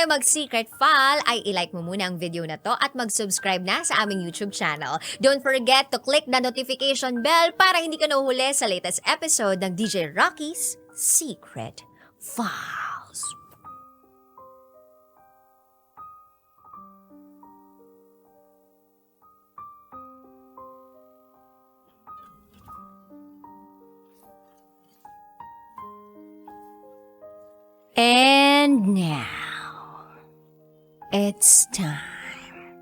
mag-secret file, ay ilike mo muna ang video na to at mag-subscribe na sa aming YouTube channel. Don't forget to click the notification bell para hindi ka nahuhuli sa latest episode ng DJ Rocky's Secret Files. And now, it's time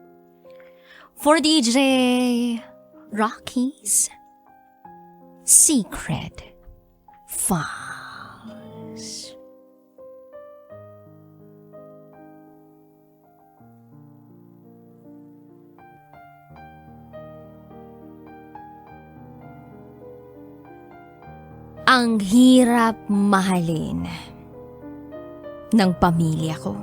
for DJ Rocky's Secret Files. Ang hirap mahalin ng pamilya ko.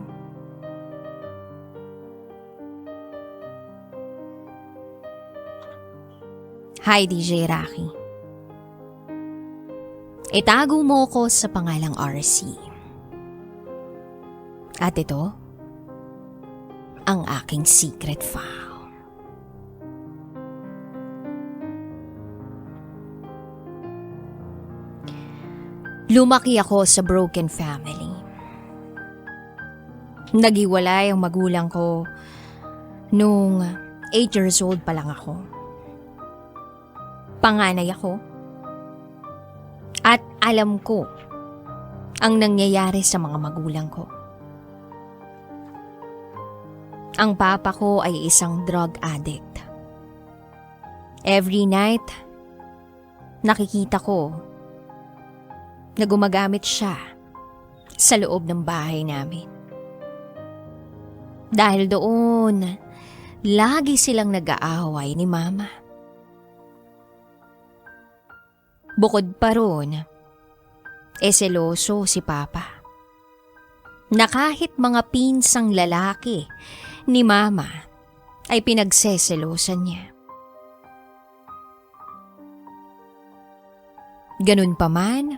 Hi, DJ Rocky. Itago mo ko sa pangalang RC. At ito, ang aking secret file. Lumaki ako sa broken family. Naghiwalay ang magulang ko nung 8 years old pa lang ako. Panganay ako. At alam ko ang nangyayari sa mga magulang ko. Ang papa ko ay isang drug addict. Every night, nakikita ko na gumagamit siya sa loob ng bahay namin. Dahil doon, lagi silang nag-aaway ni Mama. Bukod pa roon, seloso si Papa. Na kahit mga pinsang lalaki ni Mama ay pinagseselosan niya. Ganun pa man,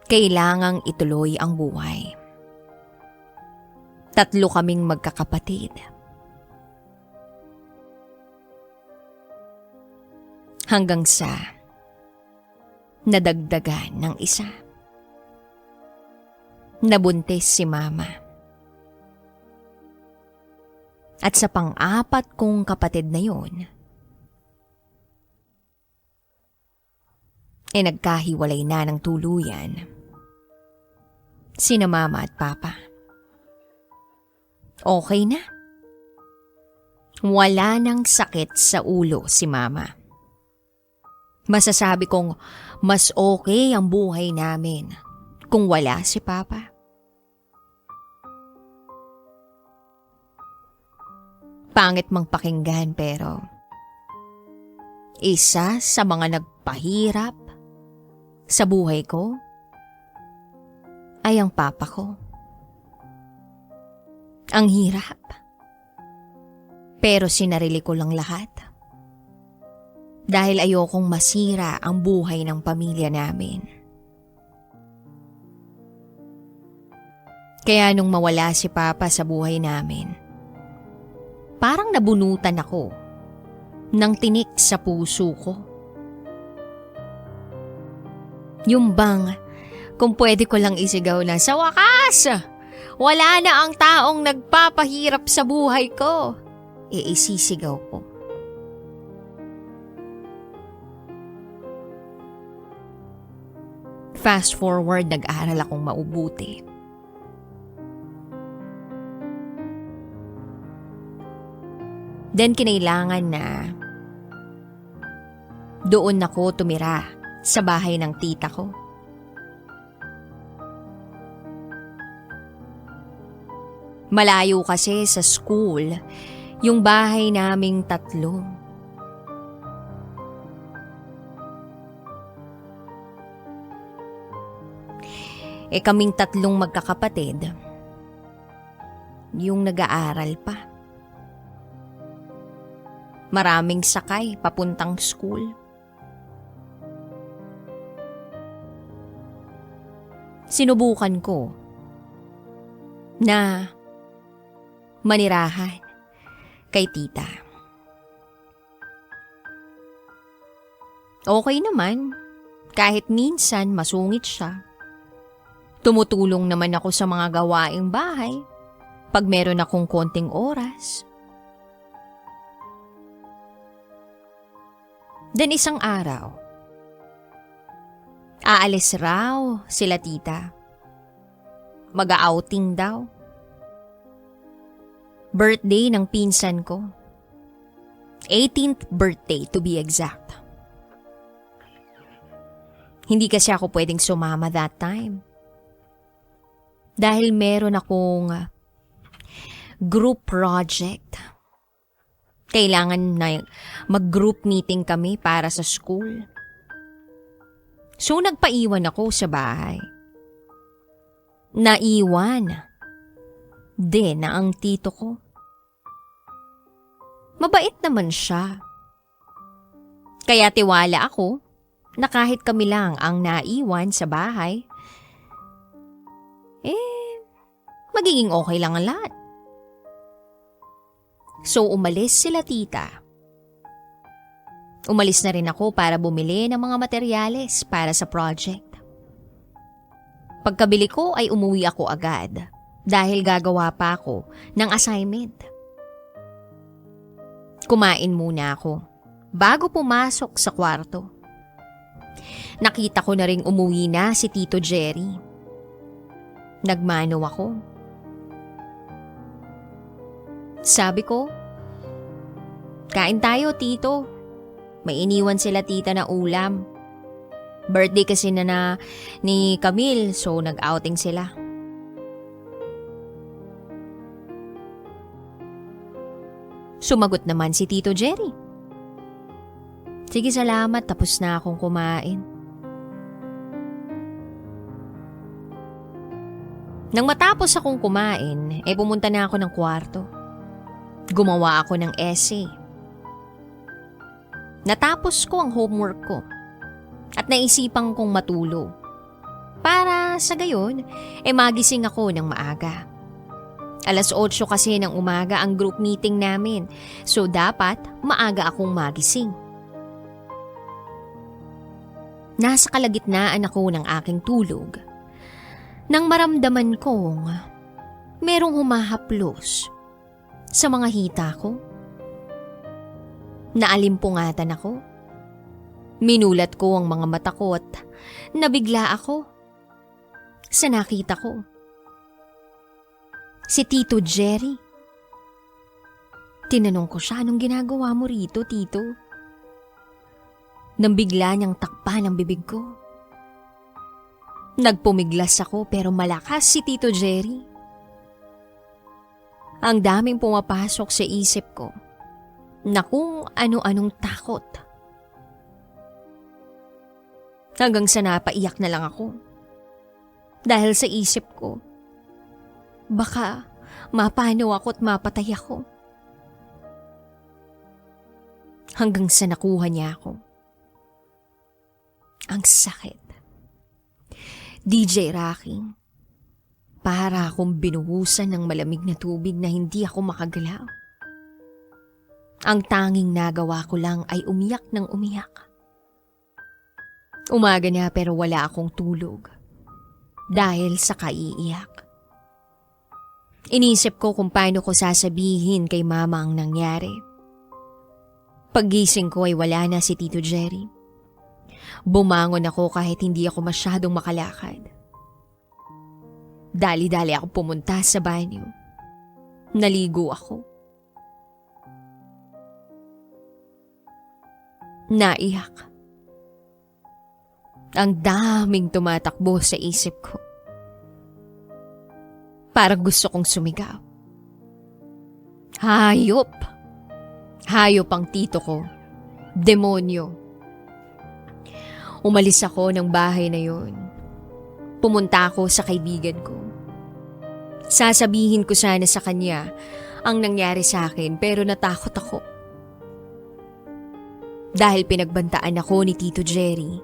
kailangang ituloy ang buhay. 3 kaming magkakapatid. Hanggang sa nadagdagan ng isa. Nabuntis si Mama. At sa pang-4 kong kapatid na yun, nagkahiwalay na ng tuluyan sina Mama at Papa. Okay na. Wala nang sakit sa ulo si Mama. Masasabi kong mas okay ang buhay namin kung wala si Papa. Pangit mang pakinggan pero isa sa mga nagpahirap sa buhay ko ay ang Papa ko. Ang hirap. Pero sinarili ko lang lahat. Dahil ayokong masira ang buhay ng pamilya namin. Kaya nung mawala si Papa sa buhay namin, parang nabunutan ako ng tinik sa puso ko. Yung bang, kung pwede ko lang isigaw na sa wakas! Wala na ang taong nagpapahirap sa buhay ko. Isisigaw ko. Fast forward, nag-aral akong maubuti. Then kinailangan na doon ako tumira sa bahay ng tita ko. Malayo kasi sa school yung bahay naming 3. Kaming 3 magkakapatid, yung nag-aaral pa. Maraming sakay papuntang school. Sinubukan ko na manirahan kay tita. Okay naman, kahit minsan masungit siya. Tumutulong naman ako sa mga gawaing bahay pag meron akong konting oras. Then isang araw, aalis raw sila tita. Mag-outing daw. Birthday ng pinsan ko. 18th birthday to be exact. Hindi kasi ako pwedeng sumama that time. Dahil meron akong group project. Kailangan na mag-group meeting kami para sa school. So nagpaiwan ako sa bahay. Naiwan din na ang tito ko. Mabait naman siya. Kaya tiwala ako na kahit kami lang ang naiwan sa bahay, magiging okay lang ang lahat. So umalis sila tita. Umalis na rin ako para bumili ng mga materyales para sa project. Pagkabili ko ay umuwi ako agad dahil gagawa pa ako ng assignment. Kumain muna ako bago pumasok sa kwarto. Nakita ko na ring umuwi na si Tito Jerry. Nagmano ako. Sabi ko, kain tayo tito. May iniwan sila tita na ulam. Birthday kasi na ni Camille, so nag-outing sila. Sumagot naman si Tito Jerry. Sige, salamat, tapos na akong kumain. Nang matapos akong kumain, pumunta na ako ng kwarto. Gumawa ako ng essay. Natapos ko ang homework ko at naisipang kong matulog. Para sa gayon, magising ako ng maaga. 8:00 kasi ng umaga ang group meeting namin, so dapat maaga akong magising. Nasa kalagitnaan ako ng aking tulog nang maramdaman kong merong humahaplos sa mga hita ko. Naalimpungatan ako. Minulat ko ang mga mata ko at nabigla ako sa nakita ko. Si Tito Jerry. Tinanong ko siya, anong ginagawa mo rito, Tito? Nang bigla niyang takpan ang bibig ko. Nagpumiglas ako pero malakas si Tito Jerry. Ang daming pumapasok sa isip ko na kung ano-anong takot. Hanggang sa napaiyak na lang ako. Dahil sa isip ko, baka mapano ako at mapatay ako. Hanggang sa nakuha niya ako. Ang sakit. DJ Rocky, para akong binuhusan ng malamig na tubig na hindi ako makagalaw. Ang tanging nagawa ko lang ay umiyak ng umiyak. Umaga na pero wala akong tulog dahil sa kaiiyak. Inisip ko kung paano ko sasabihin kay mama ang nangyari. Paggising ko ay wala na si Tito Jerry. Bumangon ako kahit hindi ako masyadong makalakad. Dali-dali ako pumunta sa banyo. Naligo ako. Naiyak. Ang daming tumatakbo sa isip ko. Parang gusto kong sumigaw. Hayop! Hayop ang tito ko. Demonyo. Umalis ako ng bahay na yon. Pumunta ako sa kaibigan ko. Sasabihin ko sana sa kanya ang nangyari sa akin pero natakot ako. Dahil pinagbantaan ako ni Tito Jerry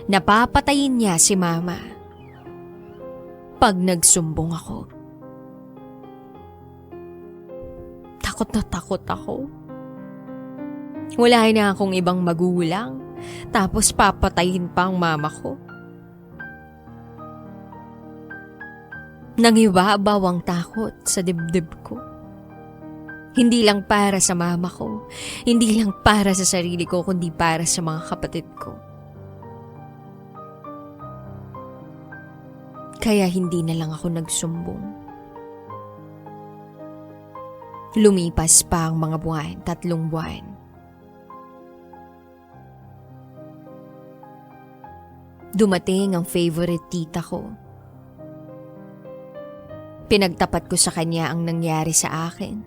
na papatayin niya si Mama pag nagsumbong ako. takot na takot ako. Wala na akong ibang magulang, tapos papatayin pa ang mama ko. Nangibabaw ang takot sa dibdib ko. Hindi lang para sa mama ko, hindi lang para sa sarili ko, kundi para sa mga kapatid ko. Kaya hindi na lang ako nagsumbong. Lumipas pa ang mga buwan, 3 buwan. Dumating ang favorite tita ko. Pinagtapat ko sa kanya ang nangyari sa akin.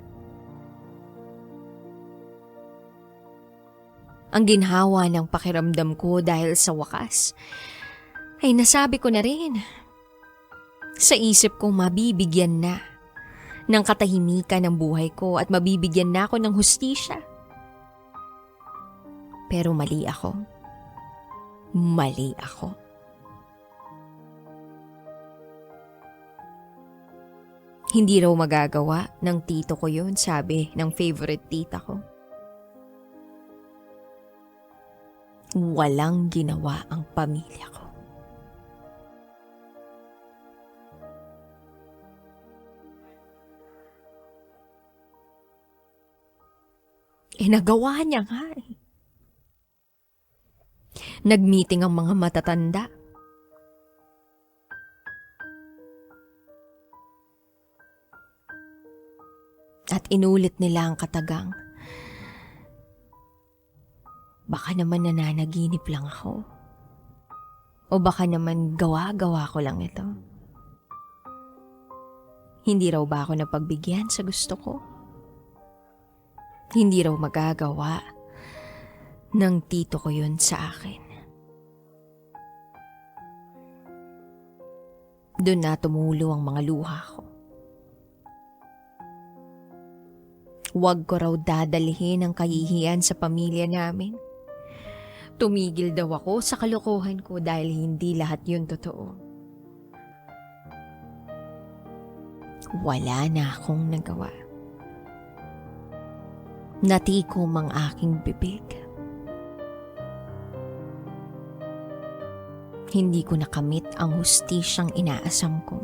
Ang ginhawa ng pakiramdam ko dahil sa wakas ay nasabi ko na rin. Sa isip ko mabibigyan na ng katahimikan ng buhay ko at mabibigyan na ako ng hustisya. Pero mali ako. Mali ako. Hindi raw magagawa ng tito ko yun, sabi ng favorite tita ko. Walang ginawa ang pamilya ko. Nagawa niya nga eh. Nag-meeting ang mga matatanda. At inulit nila ang katagang. Baka naman nananaginip lang ako. O baka naman gawa-gawa ko lang ito. Hindi raw ba ako napagbigyan sa gusto ko? Hindi raw magagawa ng tito ko yun sa akin. Doon na tumulo ang mga luha ko. Huwag ko raw dadalhin ang kahihiyan sa pamilya namin. Tumigil daw ako sa kalokohan ko dahil hindi lahat yun totoo. Wala na akong nagawa. Natikom ang aking bibig. Hindi ko nakamit ang hustisyang inaasam ko.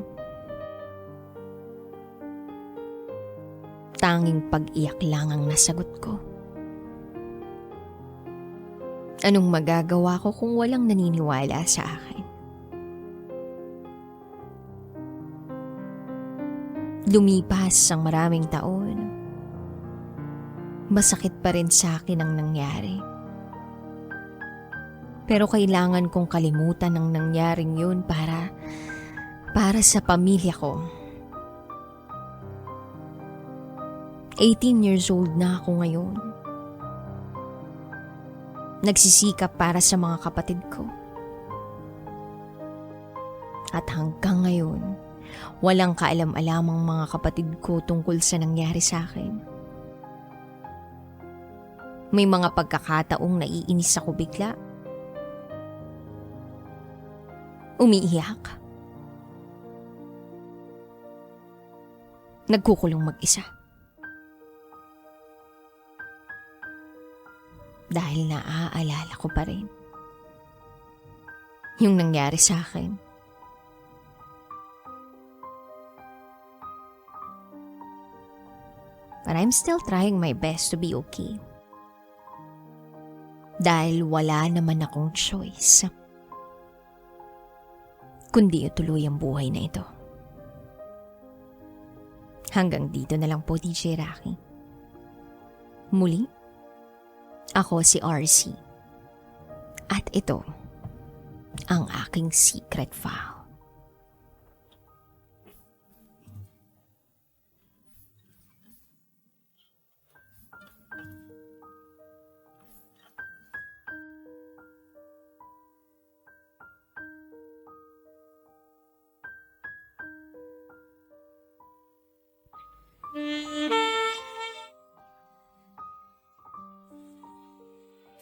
Tanging pag-iyak lang ang nasagot ko. Anong magagawa ko kung walang naniniwala sa akin? Lumipas ang maraming taon. Masakit pa rin sa akin ang nangyari. Pero kailangan kong kalimutan ang nangyaring yun para sa pamilya ko. 18 years old na ako ngayon. Nagsisikap para sa mga kapatid ko. At hanggang ngayon, walang kaalam-alam ang mga kapatid ko tungkol sa nangyari sa akin. May mga pagkakataong naiinis ako bigla. Umiiyak. Nagkukulong mag-isa. Dahil naaalala ko pa rin yung nangyari sa akin. But I'm still trying my best to be okay. Dahil wala naman akong choice kundi ituloy ang buhay na ito. Hanggang dito na lang po, DJ Rocky. Muli, ako si RC. At ito ang aking secret file.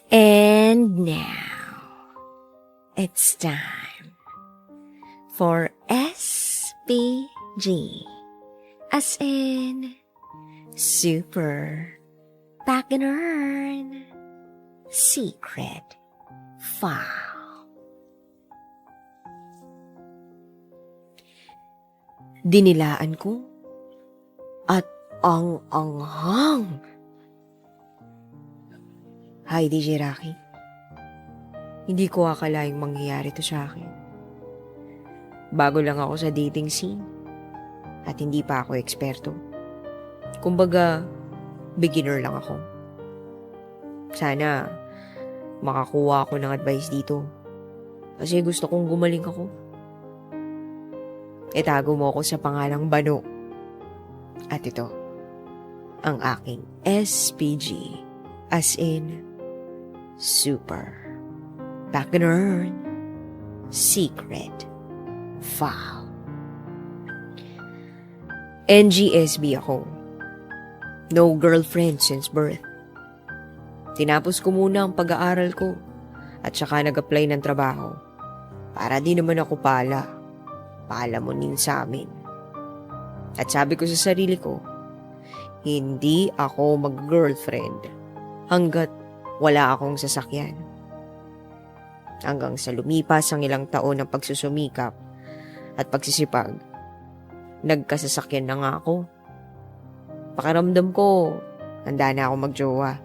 And now, it's time for SPG, as in Super Backgammon Secret File. Dinilaan ko at ang anghang. Hi, DJ Rocky. Hindi ko akalaing mangyayari to sa akin. Bago lang ako sa dating scene at hindi pa ako eksperto. Kumbaga, beginner lang ako. Sana makakuha ako ng advice dito kasi gusto kong gumaling ako. Itago mo ako sa pangalang Bano. At ito, ang aking SPG, as in Super Backgammon Secret File. NGSB ako. No girlfriend since birth. Tinapos ko muna ang pag-aaral ko at saka nag-apply ng trabaho para di naman ako palamunin sa amin. At sabi ko sa sarili ko, hindi ako mag-girlfriend hanggat wala akong sasakyan. Hanggang sa lumipas ang ilang taon ng pagsusumikap at pagsisipag, nagkasasakyan na nga ako. Pakiramdam ko, handa na ako magjowa.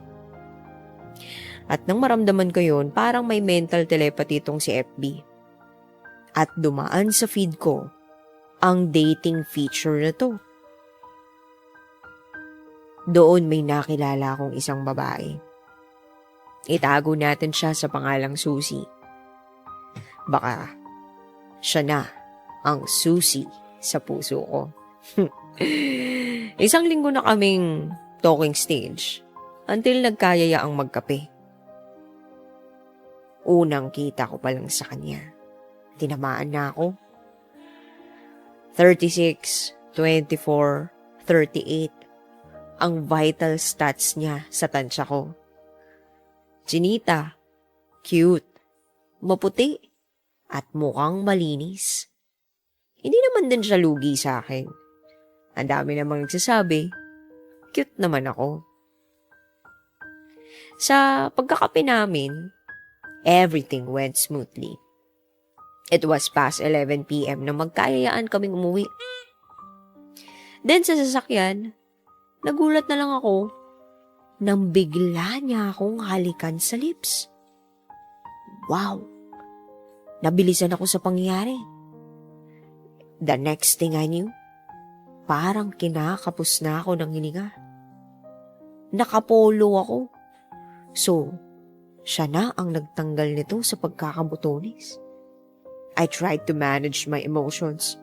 At nang maramdaman ko yun, parang may mental telepathy itong si FB. At dumaan sa feed ko ang dating feature na to. Doon may nakilala akong isang babae. Itago natin siya sa pangalang Susie. Baka siya na ang Susie sa puso ko. Isang linggo na kaming talking stage until nagkayaya ang magkape. Unang kita ko pa lang sa kanya, tinamaan na ako. 36, 24, 38 ang vital stats niya sa tansya ko. Chinita, cute, maputi, at mukhang malinis. Hindi naman din siya lugi sa akin. Ang dami namang nagsasabi, cute naman ako. Sa pagkakape namin, everything went smoothly. It was past 11 p.m. na magkayayaan kaming umuwi. Then sa sasakyan, nagulat na lang ako nang bigla niya akong halikan sa lips. Wow! Nabilisan ako sa pangyayari. The next thing I knew, parang kinakapos na ako ng hininga. Nakapolo ako. So, siya na ang nagtanggal nito sa pagkakabutonis. I tried to manage my emotions.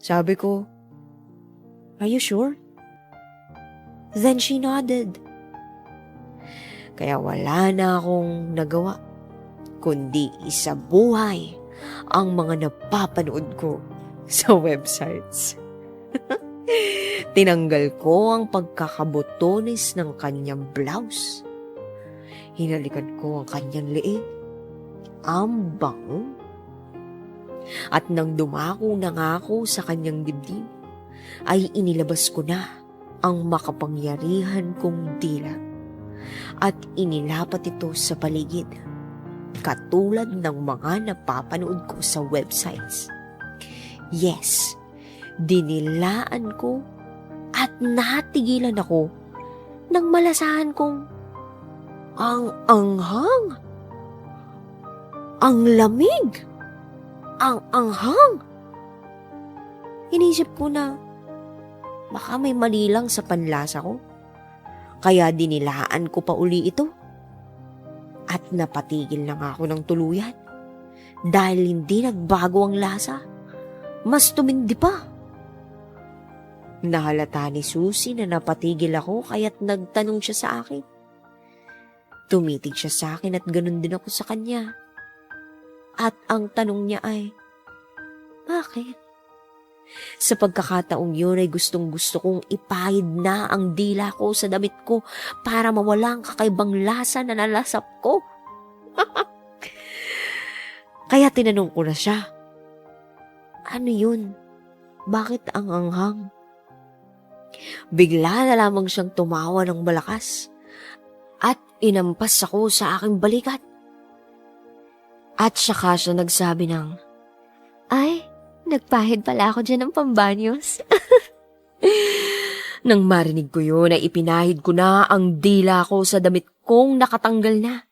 Sabi ko, "Are you sure?" Then she nodded. Kaya wala na akong nagawa, kundi isabuhay ang mga napapanood ko sa websites. Tinanggal ko ang pagkakabutonis ng kanyang blouse. Hinalikan ko ang kanyang leeg. Ang bango. At nang dumako na nga ako sa kanyang dibdib, ay inilabas ko na ang makapangyarihan kong dila at inilapat ito sa paligid, katulad ng mga napapanood ko sa websites. Yes, dinilaan ko at natigilan ako nang malasahan kong ang anghang, ang lamig, ang anghang. Inisip ko na baka may mali lang sa panlasa ko, kaya dinilaan ko pa uli ito. At napatigil na nga ako ng tuluyan dahil hindi nagbago ang lasa, mas tumindi pa. Nahalata ni Susie na napatigil ako kaya't nagtanong siya sa akin. Tumitig siya sa akin at ganun din ako sa kanya. At ang tanong niya ay, bakit? Sa pagkakataong yun ay gustong-gusto kong ipahid na ang dila ko sa damit ko para mawala ang kakaibang lasa na nalasap ko. Kaya tinanong ko na siya, ano yun? Bakit ang anghang? Bigla na lamang siyang tumawa ng malakas at inampas ako sa aking balikat. At saka siya nagsabi ng, "Ay, nagpahid pala ako dyan ng pambanyos." Nang marinig ko yun ay ipinahid ko na ang dila ko sa damit kong nakatanggal na.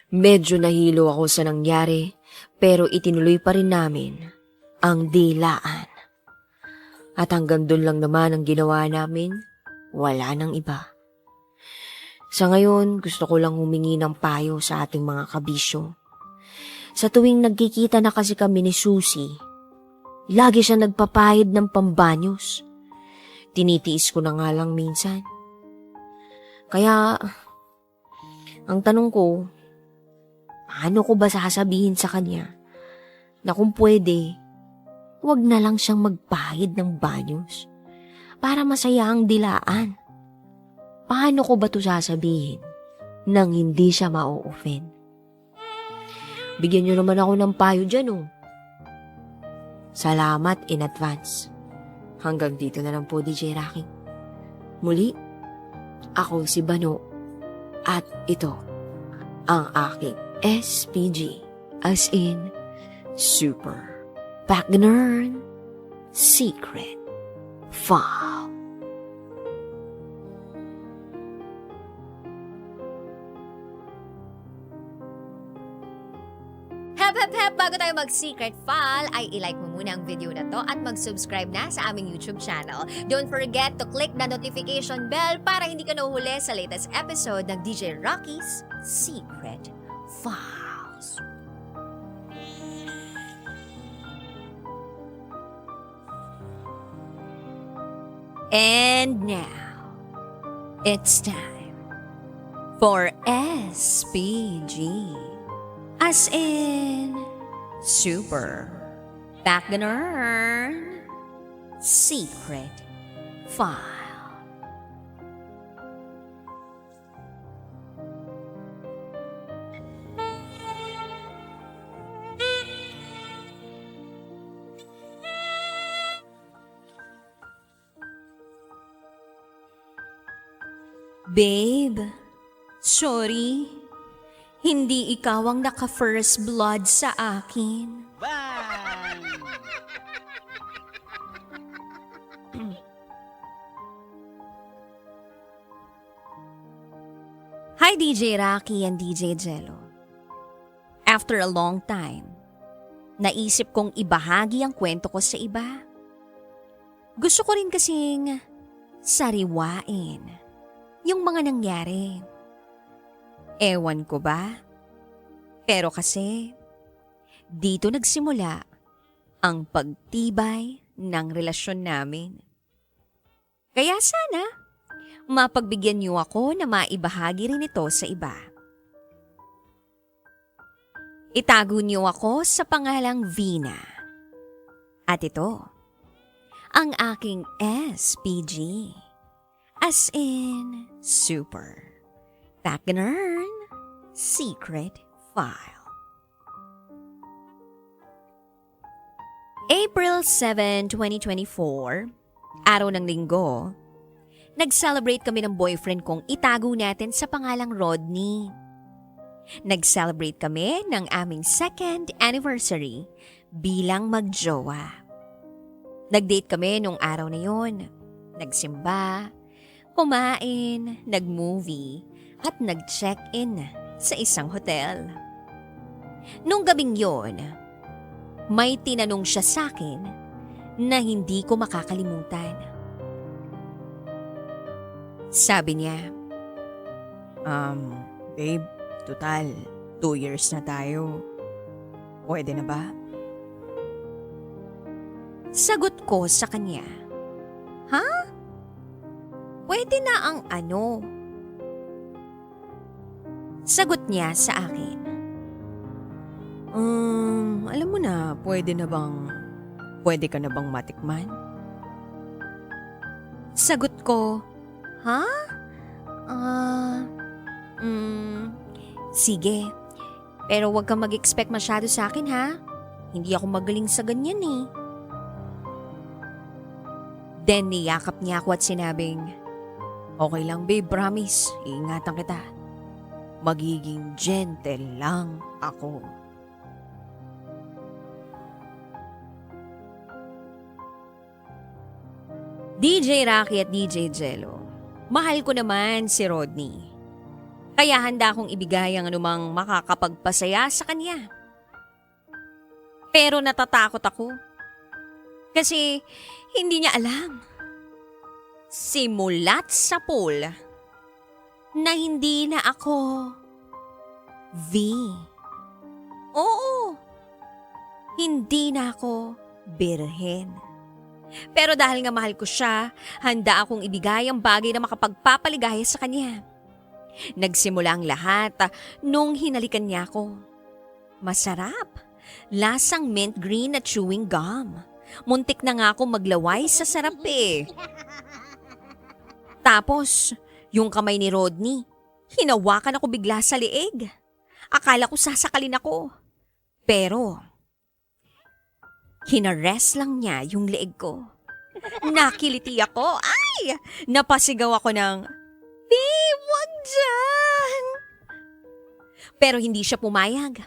Medyo nahilo ako sa nangyari pero itinuloy pa rin namin ang dilaan. At hanggang doon lang naman ang ginawa namin, wala nang iba. Sa ngayon, gusto ko lang humingi ng payo sa ating mga kabisyo. Sa tuwing nagkikita na kasi kami ni Susie, lagi siya nagpapahid ng pambanyos. Tinitiis ko na nga lang minsan. Kaya, ang tanong ko, paano ko ba sasabihin sa kanya na kung pwede, wag na lang siyang magpahid ng banyos para masaya ang dilaan? Paano ko ba ito sasabihin nang hindi siya ma-offend? Bigyan niyo naman ako ng payo dyan, oh. Salamat in advance. Hanggang dito na lang po, DJ Rocky. Muli, ako si Bano at ito ang aking SPG as in Super Bagnern Secret File. Hep, bago tayo mag-secret file, ay ilike mo muna ang video na to at mag-subscribe na sa aming YouTube channel. Don't forget to click the notification bell para hindi ka nahuhuli sa latest episode ng DJ Rocky's Secret Files. And now, it's time for SPG. As in, Super Bagnern Secret File. Babe, sorry. Hindi ikaw ang naka-first blood sa akin. Bang! Hi DJ Rocky and DJ Jello. After a long time, naisip kong ibahagi ang kwento ko sa iba. Gusto ko rin kasing sariwain yung mga nangyari. Ewan ko ba? Pero kasi, dito nagsimula ang pagtibay ng relasyon namin. Kaya sana, mapagbigyan niyo ako na maibahagi rin ito sa iba. Itago niyo ako sa pangalang Vina. At ito, ang aking SPG. As in, Super Bagnern Secret File. April 7, 2024, araw ng linggo, nag-celebrate kami ng boyfriend kong itago natin sa pangalang Rodney. Nag-celebrate kami ng aming second anniversary bilang magjowa. Nag-date kami nung araw na yon. Nagsimba, kumain, nag-movie, at nag-check-in sa isang hotel. Nung gabing yon, may tinanong siya sa akin na hindi ko makakalimutan. Sabi niya, Babe, total, 2 years na tayo. Pwede na ba? Sagot ko sa kanya, "Ha? Pwede na ang ano?" Sagot niya sa akin, Alam mo na, pwede ka na bang matikman? Sagot ko, "Ha? Sige. Pero wag kang mag-expect masyado sa akin ha. Hindi ako magaling sa ganyan eh." Then niyakap niya ako at sinabing, "Okay lang babe, promise. Iingatan kita. Magiging gentle lang ako." DJ Rocky at DJ Jello, mahal ko naman si Rodney. Kaya handa akong ibigay ang anumang makakapagpasaya sa kanya. Pero natatakot ako. Kasi hindi niya alam. Simulat sa pool na hindi na ako V. Oo, hindi na ako birhen. Pero dahil nga mahal ko siya, handa akong ibigay ang bagay na makapagpapaligaya sa kanya. Nagsimula ang lahat nung hinalikan niya ako. Masarap. Lasang mint green na chewing gum. Muntik na nga ako maglaway sa sarap eh. Tapos, yung kamay ni Rodney, hinawakan ako bigla sa leeg. Akala ko sasakalin ako. Pero, hinarest lang niya yung leeg ko. Nakiliti ako. Ay! Napasigaw ako ng, "Babe, wag dyan!" Pero hindi siya pumayag.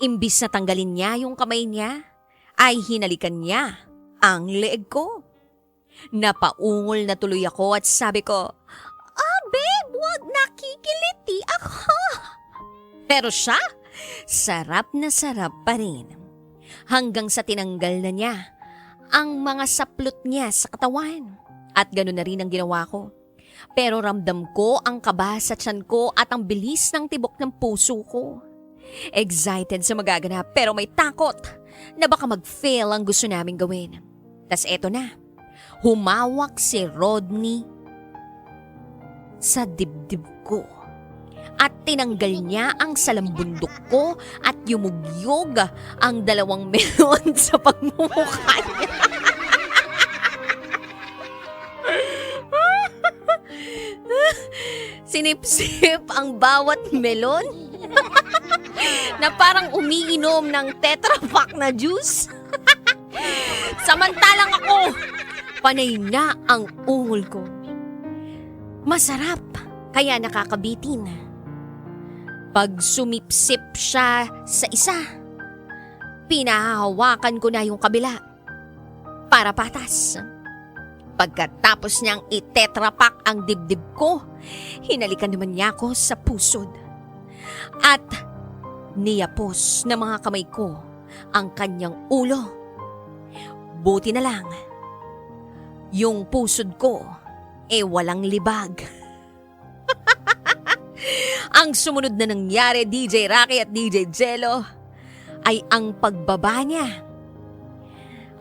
Imbis na tanggalin niya yung kamay niya, ay hinalikan niya ang leeg ko. Napaungol na tuloy ako at sabi ko, babe, wag, nakikiliti ako." Pero siya, sarap na sarap pa rin. Hanggang sa tinanggal na niya ang mga saplot niya sa katawan. At gano'n na rin ang ginawa ko. Pero ramdam ko ang kaba sa tiyan ko at ang bilis ng tibok ng puso ko. Excited sa magaganap pero may takot na baka mag-fail ang gusto naming gawin. Tas eto na, humawak si Rodney sa dibdib ko. At tinanggal niya ang salambundok ko at yumugyog ang 2 melon sa pagmumukha niya. Sinipsip ang bawat melon na parang umiinom ng Tetra Pak na juice. Samantalang ako, panay na ang ungol ko. Masarap, kaya nakakabitin. Pag sumipsip siya sa isa, pinahahawakan ko na yung kabila para patas. Pagkatapos niyang itetrapak ang dibdib ko, hinalikan naman niya ako sa pusod. At niyapos na mga kamay ko ang kanyang ulo. Buti na lang, yung pusod ko walang libag. Ang sumunod na nangyari, DJ Rocky at DJ Jello, ay ang pagbaba niya.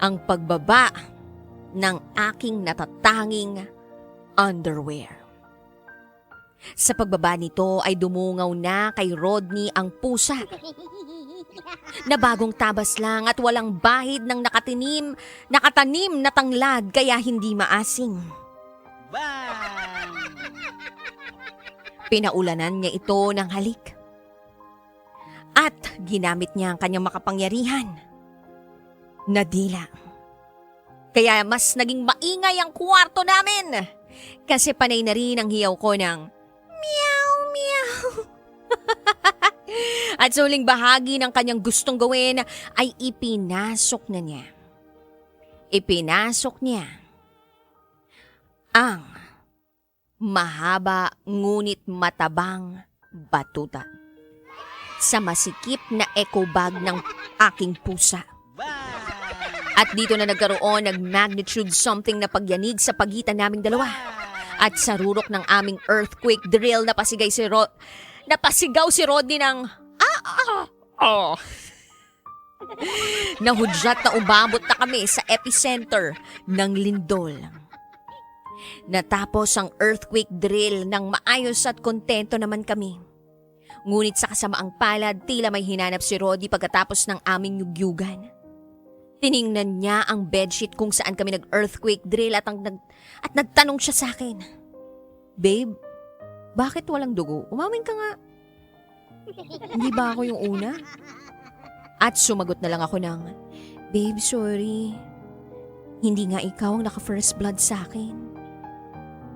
Ang pagbaba ng aking natatanging underwear. Sa pagbaba nito ay dumungaw na kay Rodney ang pusa. Na bagong tabas lang at walang bahid ng nakatanim na tanglad kaya hindi maasing. Pinaulanan niya ito ng halik. At ginamit niya ang kanyang makapangyarihan na dila. Kaya mas naging maingay ang kwarto namin. Kasi panay na rin ang hiyaw ko ng meow meow. At sa huling bahagi ng kanyang gustong gawin ay ipinasok na niya. Ipinasok niya ang mahaba ngunit matabang batuta sa masikip na eco bag ng aking pusa. At dito na nagkaroon ng magnitude something na pagyanig sa pagitan naming dalawa. At sa rurok ng aming earthquake drill napasigaw si Rodney ng Nahudyat na umabot na kami sa epicenter ng lindol. Natapos ang earthquake drill ng maayos at kontento naman kami. Ngunit sa kasamaang palad, tila may hinanap si Roddy pagkatapos ng aming yugyugan. Tiningnan niya ang bedsheet kung saan kami nag-earthquake drill at nagtanong siya sa akin, "Babe, bakit walang dugo? Umamin ka nga. Hindi ba ako yung una?" At sumagot na lang ako ng, "Babe, sorry. Hindi nga ikaw ang naka-first blood sa akin.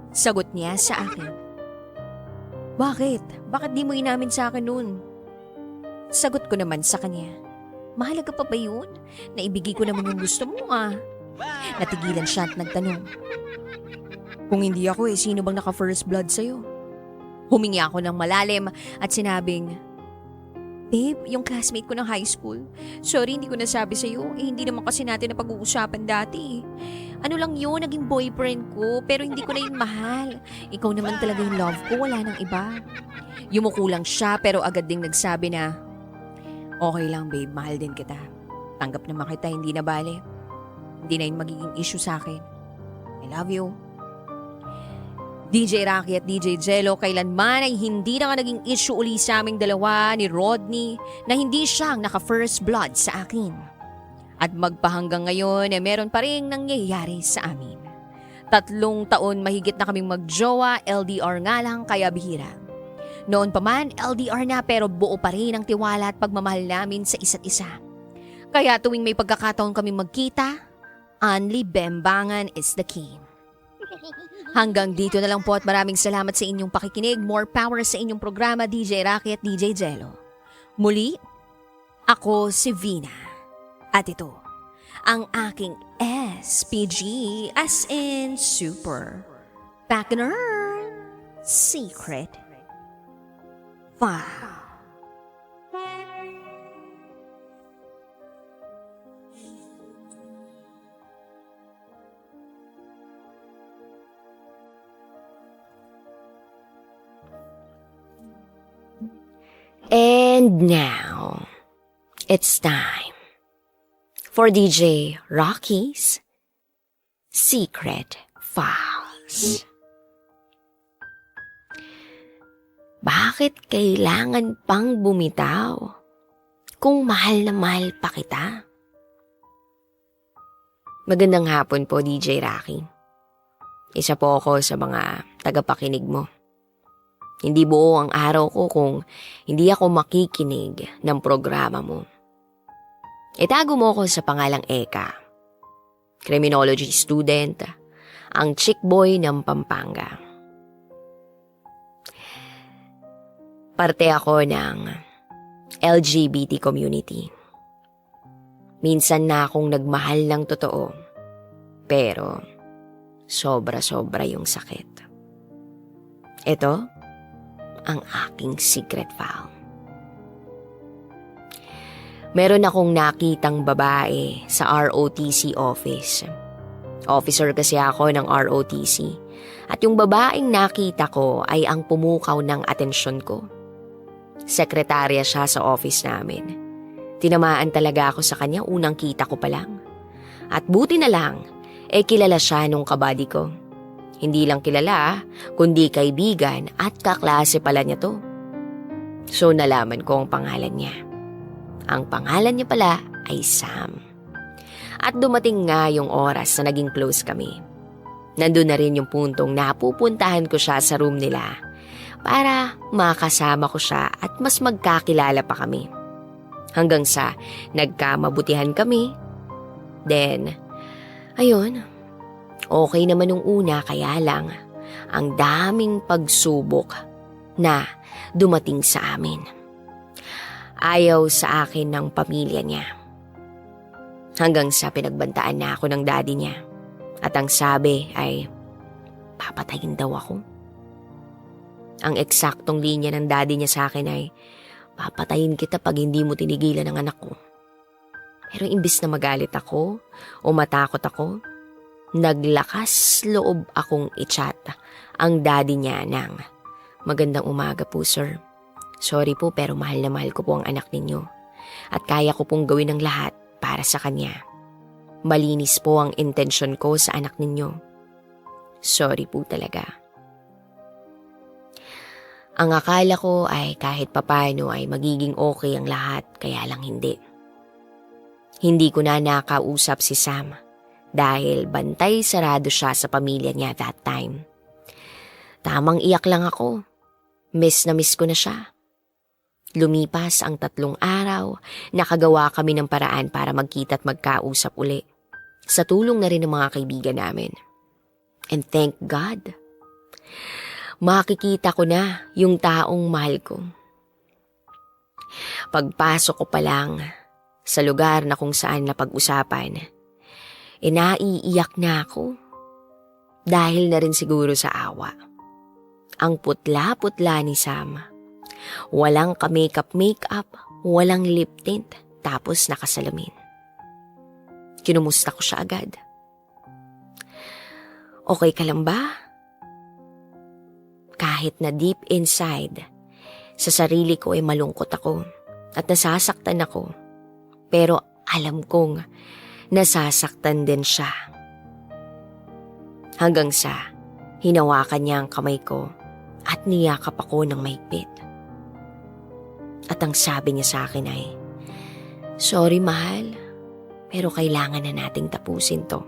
Sagot niya sa akin. Bakit? Bakit di mo inamin sa akin noon? Sagot ko naman sa kanya. Mahalaga pa ba yun? Naibigay ko naman yung gusto mo Natigilan siya at nagtanong. Kung hindi ako sino bang naka-first blood sa'yo? Humingi ako ng malalim at sinabing, Babe, yung classmate ko ng high school. Sorry, hindi ko nasabi sa'yo. Hindi naman kasi natin na pag-uusapan dati. Ano lang yun, naging boyfriend ko, pero hindi ko na yun mahal. Ikaw naman talaga yung love ko, wala nang iba. Yumuko lang siya pero agad ding nagsabi na, Okay lang babe, mahal din kita. Tanggap naman kita, hindi na bale. Hindi na yun magiging issue sa akin. I love you. DJ Rocky at DJ Jello kailanman ay hindi na nga naging issue uli sa aming dalawa ni Rodney na hindi siyang naka-first blood sa akin. At magpahanggang ngayon meron pa rin nangyayari sa amin. 3 taon mahigit na kaming magjowa, LDR nga lang kaya bihira. Noon pa man, LDR na pero buo pa rin ang tiwala at pagmamahal namin sa isa't isa. Kaya tuwing may pagkakataon kaming magkita, only bembangan is the key. Hanggang dito na lang po at maraming salamat sa inyong pakikinig. More power sa inyong programa, DJ Rocky at DJ Jello. Muli, ako si Vina. At ito, ang aking SPG as in Super Partner Secret File. And now, it's time for DJ Rocky's Secret Files. Bakit kailangan pang bumitaw kung mahal na mahal pa kita? Magandang hapon po, DJ Rocky. Isa po ako sa mga tagapakinig mo. Hindi buo ang araw ko kung hindi ako makikinig ng programa mo. Itago mo ako sa pangalang Eka. Criminology student, ang chick boy ng Pampanga. Parte ako ng LGBT community. Minsan na akong nagmahal ng totoo, pero sobra-sobra yung sakit. Ito, ang aking secret file. Meron akong nakitang babae sa ROTC office. Officer kasi ako ng ROTC. At yung babaeng nakita ko ay ang pumukaw ng atensyon ko. Sekretarya siya sa office namin. Tinamaan talaga ako sa kanya unang kita ko pa lang. At buti na lang, kilala siya nung kabady ko. Hindi lang kilala, kundi kaibigan at kaklase pala niya to. So nalaman ko ang pangalan niya. Ang pangalan niya pala ay Sam. At dumating nga yung oras na naging close kami. Nandun na rin yung puntong napupuntahan ko siya sa room nila para makasama ko siya at mas magkakilala pa kami. Hanggang sa nagkamabutihan kami. Then, ayun. Okay naman nung una, kaya lang ang daming pagsubok na dumating sa amin. Ayaw sa akin ng pamilya niya. Hanggang sa pinagbantaan na ako ng daddy niya. At ang sabi ay, papatayin daw ako. Ang eksaktong linya ng daddy niya sa akin ay, papatayin kita pag hindi mo tinigilan ang anak ko. Pero imbis na magalit ako o matakot ako, naglakas loob akong i-chat ang daddy niya ng, magandang umaga po sir. Sorry po pero mahal na mahal ko po ang anak ninyo. At kaya ko pong gawin ang lahat para sa kanya. Malinis po ang intensyon ko sa anak ninyo. Sorry po talaga. Ang akala ko ay kahit papano ay magiging okay ang lahat, kaya lang hindi. Hindi ko na nakausap si Sam. Dahil bantay sarado siya sa pamilya niya that time. Tamang iyak lang ako. Miss na miss ko na siya. Lumipas ang 3 araw, nakagawa kami ng paraan para magkita at magkausap uli. Sa tulong na rin ng mga kaibigan namin. And thank God, makikita ko na yung taong mahal ko. Pagpasok ko pa lang sa lugar na kung saan napag-usapan, naiiyak na ako. Dahil na rin siguro sa awa. Ang putla-putla ni Sam. Walang ka-makeup, walang lip tint, tapos nakasalamin. Kinumusta ko siya agad. Okay ka lang ba? Kahit na deep inside, sa sarili ko ay malungkot ako at nasasaktan ako. Pero alam kong nasasaktan din siya. Hanggang sa hinawakan niya ang kamay ko at niyakap ako ng mahigpit. At ang sabi niya sa akin ay, "Sorry mahal, pero kailangan na nating tapusin to."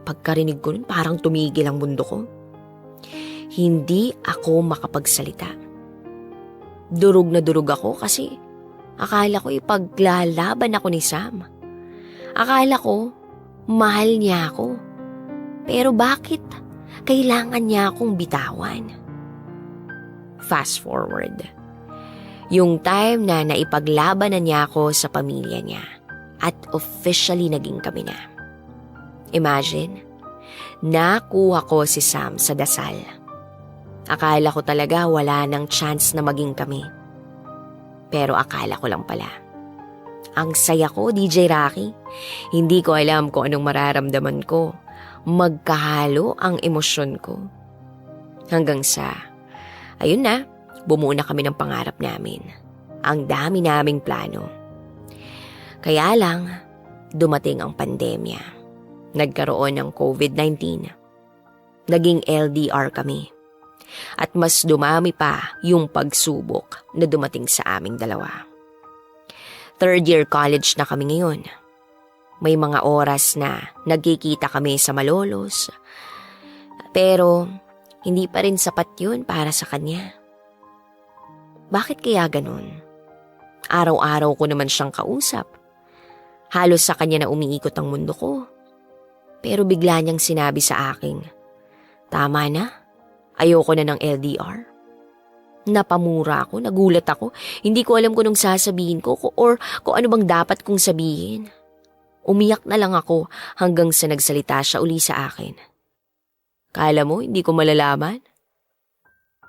Pagkarinig ko nun, parang tumigil ang mundo ko. Hindi ako makapagsalita. Durog na durog ako kasi akala ko ipaglalaban ako ni Sam. Akala ko mahal niya ako. Pero bakit kailangan niya akong bitawan? Fast forward. Yung time na naipaglabanan niya ako sa pamilya niya at officially naging kami na. Imagine, nakuha ko si Sam sa dasal. Akala ko talaga wala nang chance na maging kami. Pero akala ko lang pala. Ang saya ko, DJ Rocky. Hindi ko alam kung anong mararamdaman ko. Magkahalo ang emosyon ko. Hanggang sa, ayun na, bumuo na kami ng pangarap namin. Ang dami naming plano. Kaya lang, dumating ang pandemya. Nagkaroon ng COVID-19. Naging LDR kami. At mas dumami pa yung pagsubok na dumating sa aming dalawa. Third year college na kami ngayon. May mga oras na nagkikita kami sa Malolos. Pero hindi pa rin sapat yun para sa kanya. Bakit kaya ganun? Araw-araw ko naman siyang kausap. Halos sa kanya na umiikot ang mundo ko. Pero bigla niyang sinabi sa akin, "Tama na, ayoko na ng LDR." Napamura ako, nagulat ako. Hindi ko alam kung anong sasabihin ko or kung ano bang dapat kong sabihin. Umiyak na lang ako hanggang sa nagsalita siya uli sa akin. "Kala mo hindi ko malalaman?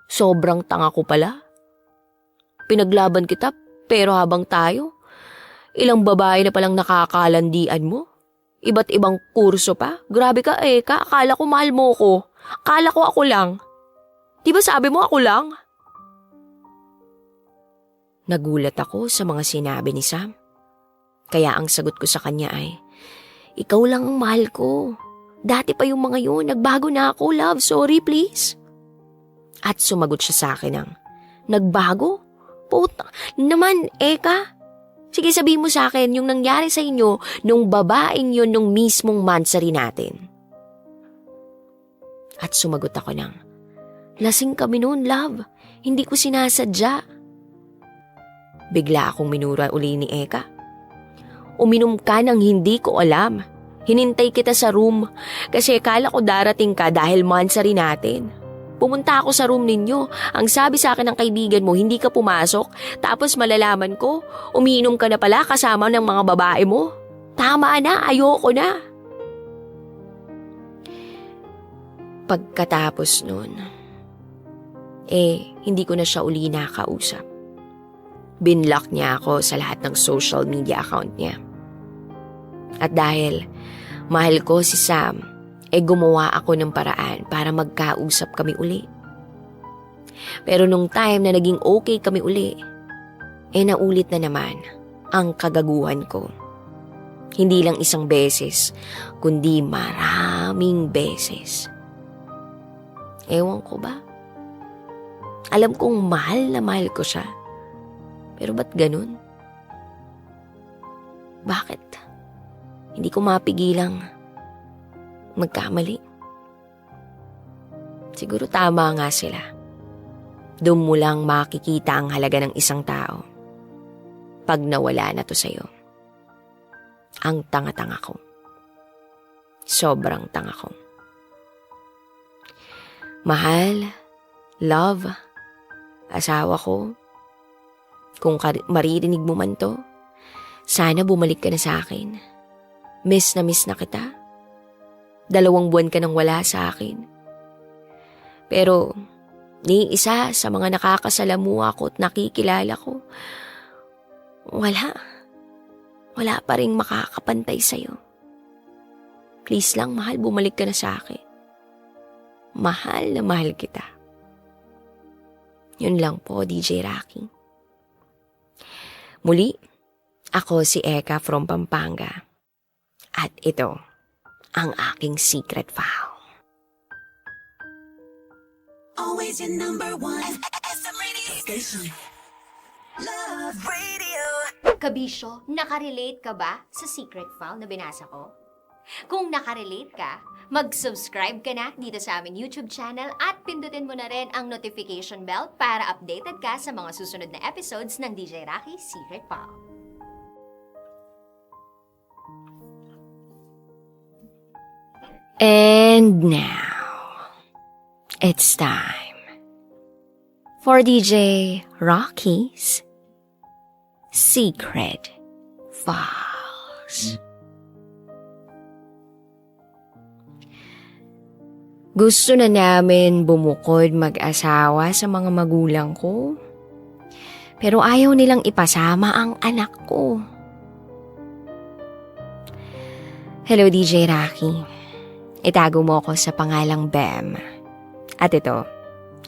Sobrang tanga ko pala. Pinaglaban kita pero habang tayo, ilang babae na palang nakakalandian mo. Iba't ibang kurso pa. Grabe ka Eka, akala ko mahal mo ko. Akala ko ako lang. Di ba sabi mo ako lang?" Nagulat ako sa mga sinabi ni Sam. Kaya ang sagot ko sa kanya ay, "Ikaw lang ang mahal ko. Dati pa yung mga yun, nagbago na ako, love. Sorry, please." At sumagot siya sa akin ng, "Nagbago? Puta naman, Eka. Sige, sabihin mo sa akin yung nangyari sa inyo nung babaeng yun nung mismong mansari natin." At sumagot ako ng, "Lasing kami noon, love. Hindi ko sinasadya." Bigla akong minura uli ni Eka. "Uminom ka ng hindi ko alam. Hinintay kita sa room kasi akala ko darating ka dahil mansari natin. Pumunta ako sa room ninyo. Ang sabi sa akin ng kaibigan mo, hindi ka pumasok. Tapos malalaman ko, umiinom ka na pala kasama ng mga babae mo. Tama na, ayoko na." Pagkatapos nun, hindi ko na siya uli nakausap. Binlock niya ako sa lahat ng social media account niya. At dahil mahal ko si Sam, gumawa ako ng paraan para magkausap kami uli. Pero nung time na naging okay kami uli, naulit na naman ang kagaguhan ko. Hindi lang isang beses, kundi maraming beses. Ewan ko ba? Alam kong mahal na mahal ko siya. Pero ba't ganun? Bakit? Hindi ko mapigilang magkamali. Siguro tama nga sila. Doon mo lang makikita ang halaga ng isang tao pag nawala na to sa'yo. Ang tanga-tanga ko. sobrang tanga ko. Mahal, love, asawa ko, kung maririnig mo man to, sana bumalik ka na sa akin. Miss na kita. 2 buwan ka nang wala sa akin. Pero, ni isa sa mga nakakasalamuha ko at nakikilala ko, wala pa rin makakapantay sa'yo. Please lang, mahal, bumalik ka na sa akin. Mahal na mahal kita. Yun lang po, DJ Rocky. Muli, ako si Eka from Pampanga. At ito, ang aking secret file. Always your number one. SM radio station. Love Radio. Kabisyo, nakarelate ka ba sa secret file na binasa ko? Kung nakarelate ka, mag-subscribe ka na dito sa aming YouTube channel at pindutin mo na rin ang notification bell para updated ka sa mga susunod na episodes ng DJ Rocky Secret File. And now, it's time for DJ Rocky's Secret Files. Gusto na namin bumukod mag-asawa sa mga magulang ko, pero ayaw nilang ipasama ang anak ko. Hello DJ Rocky. Itago mo ako sa pangalang Bem. At ito,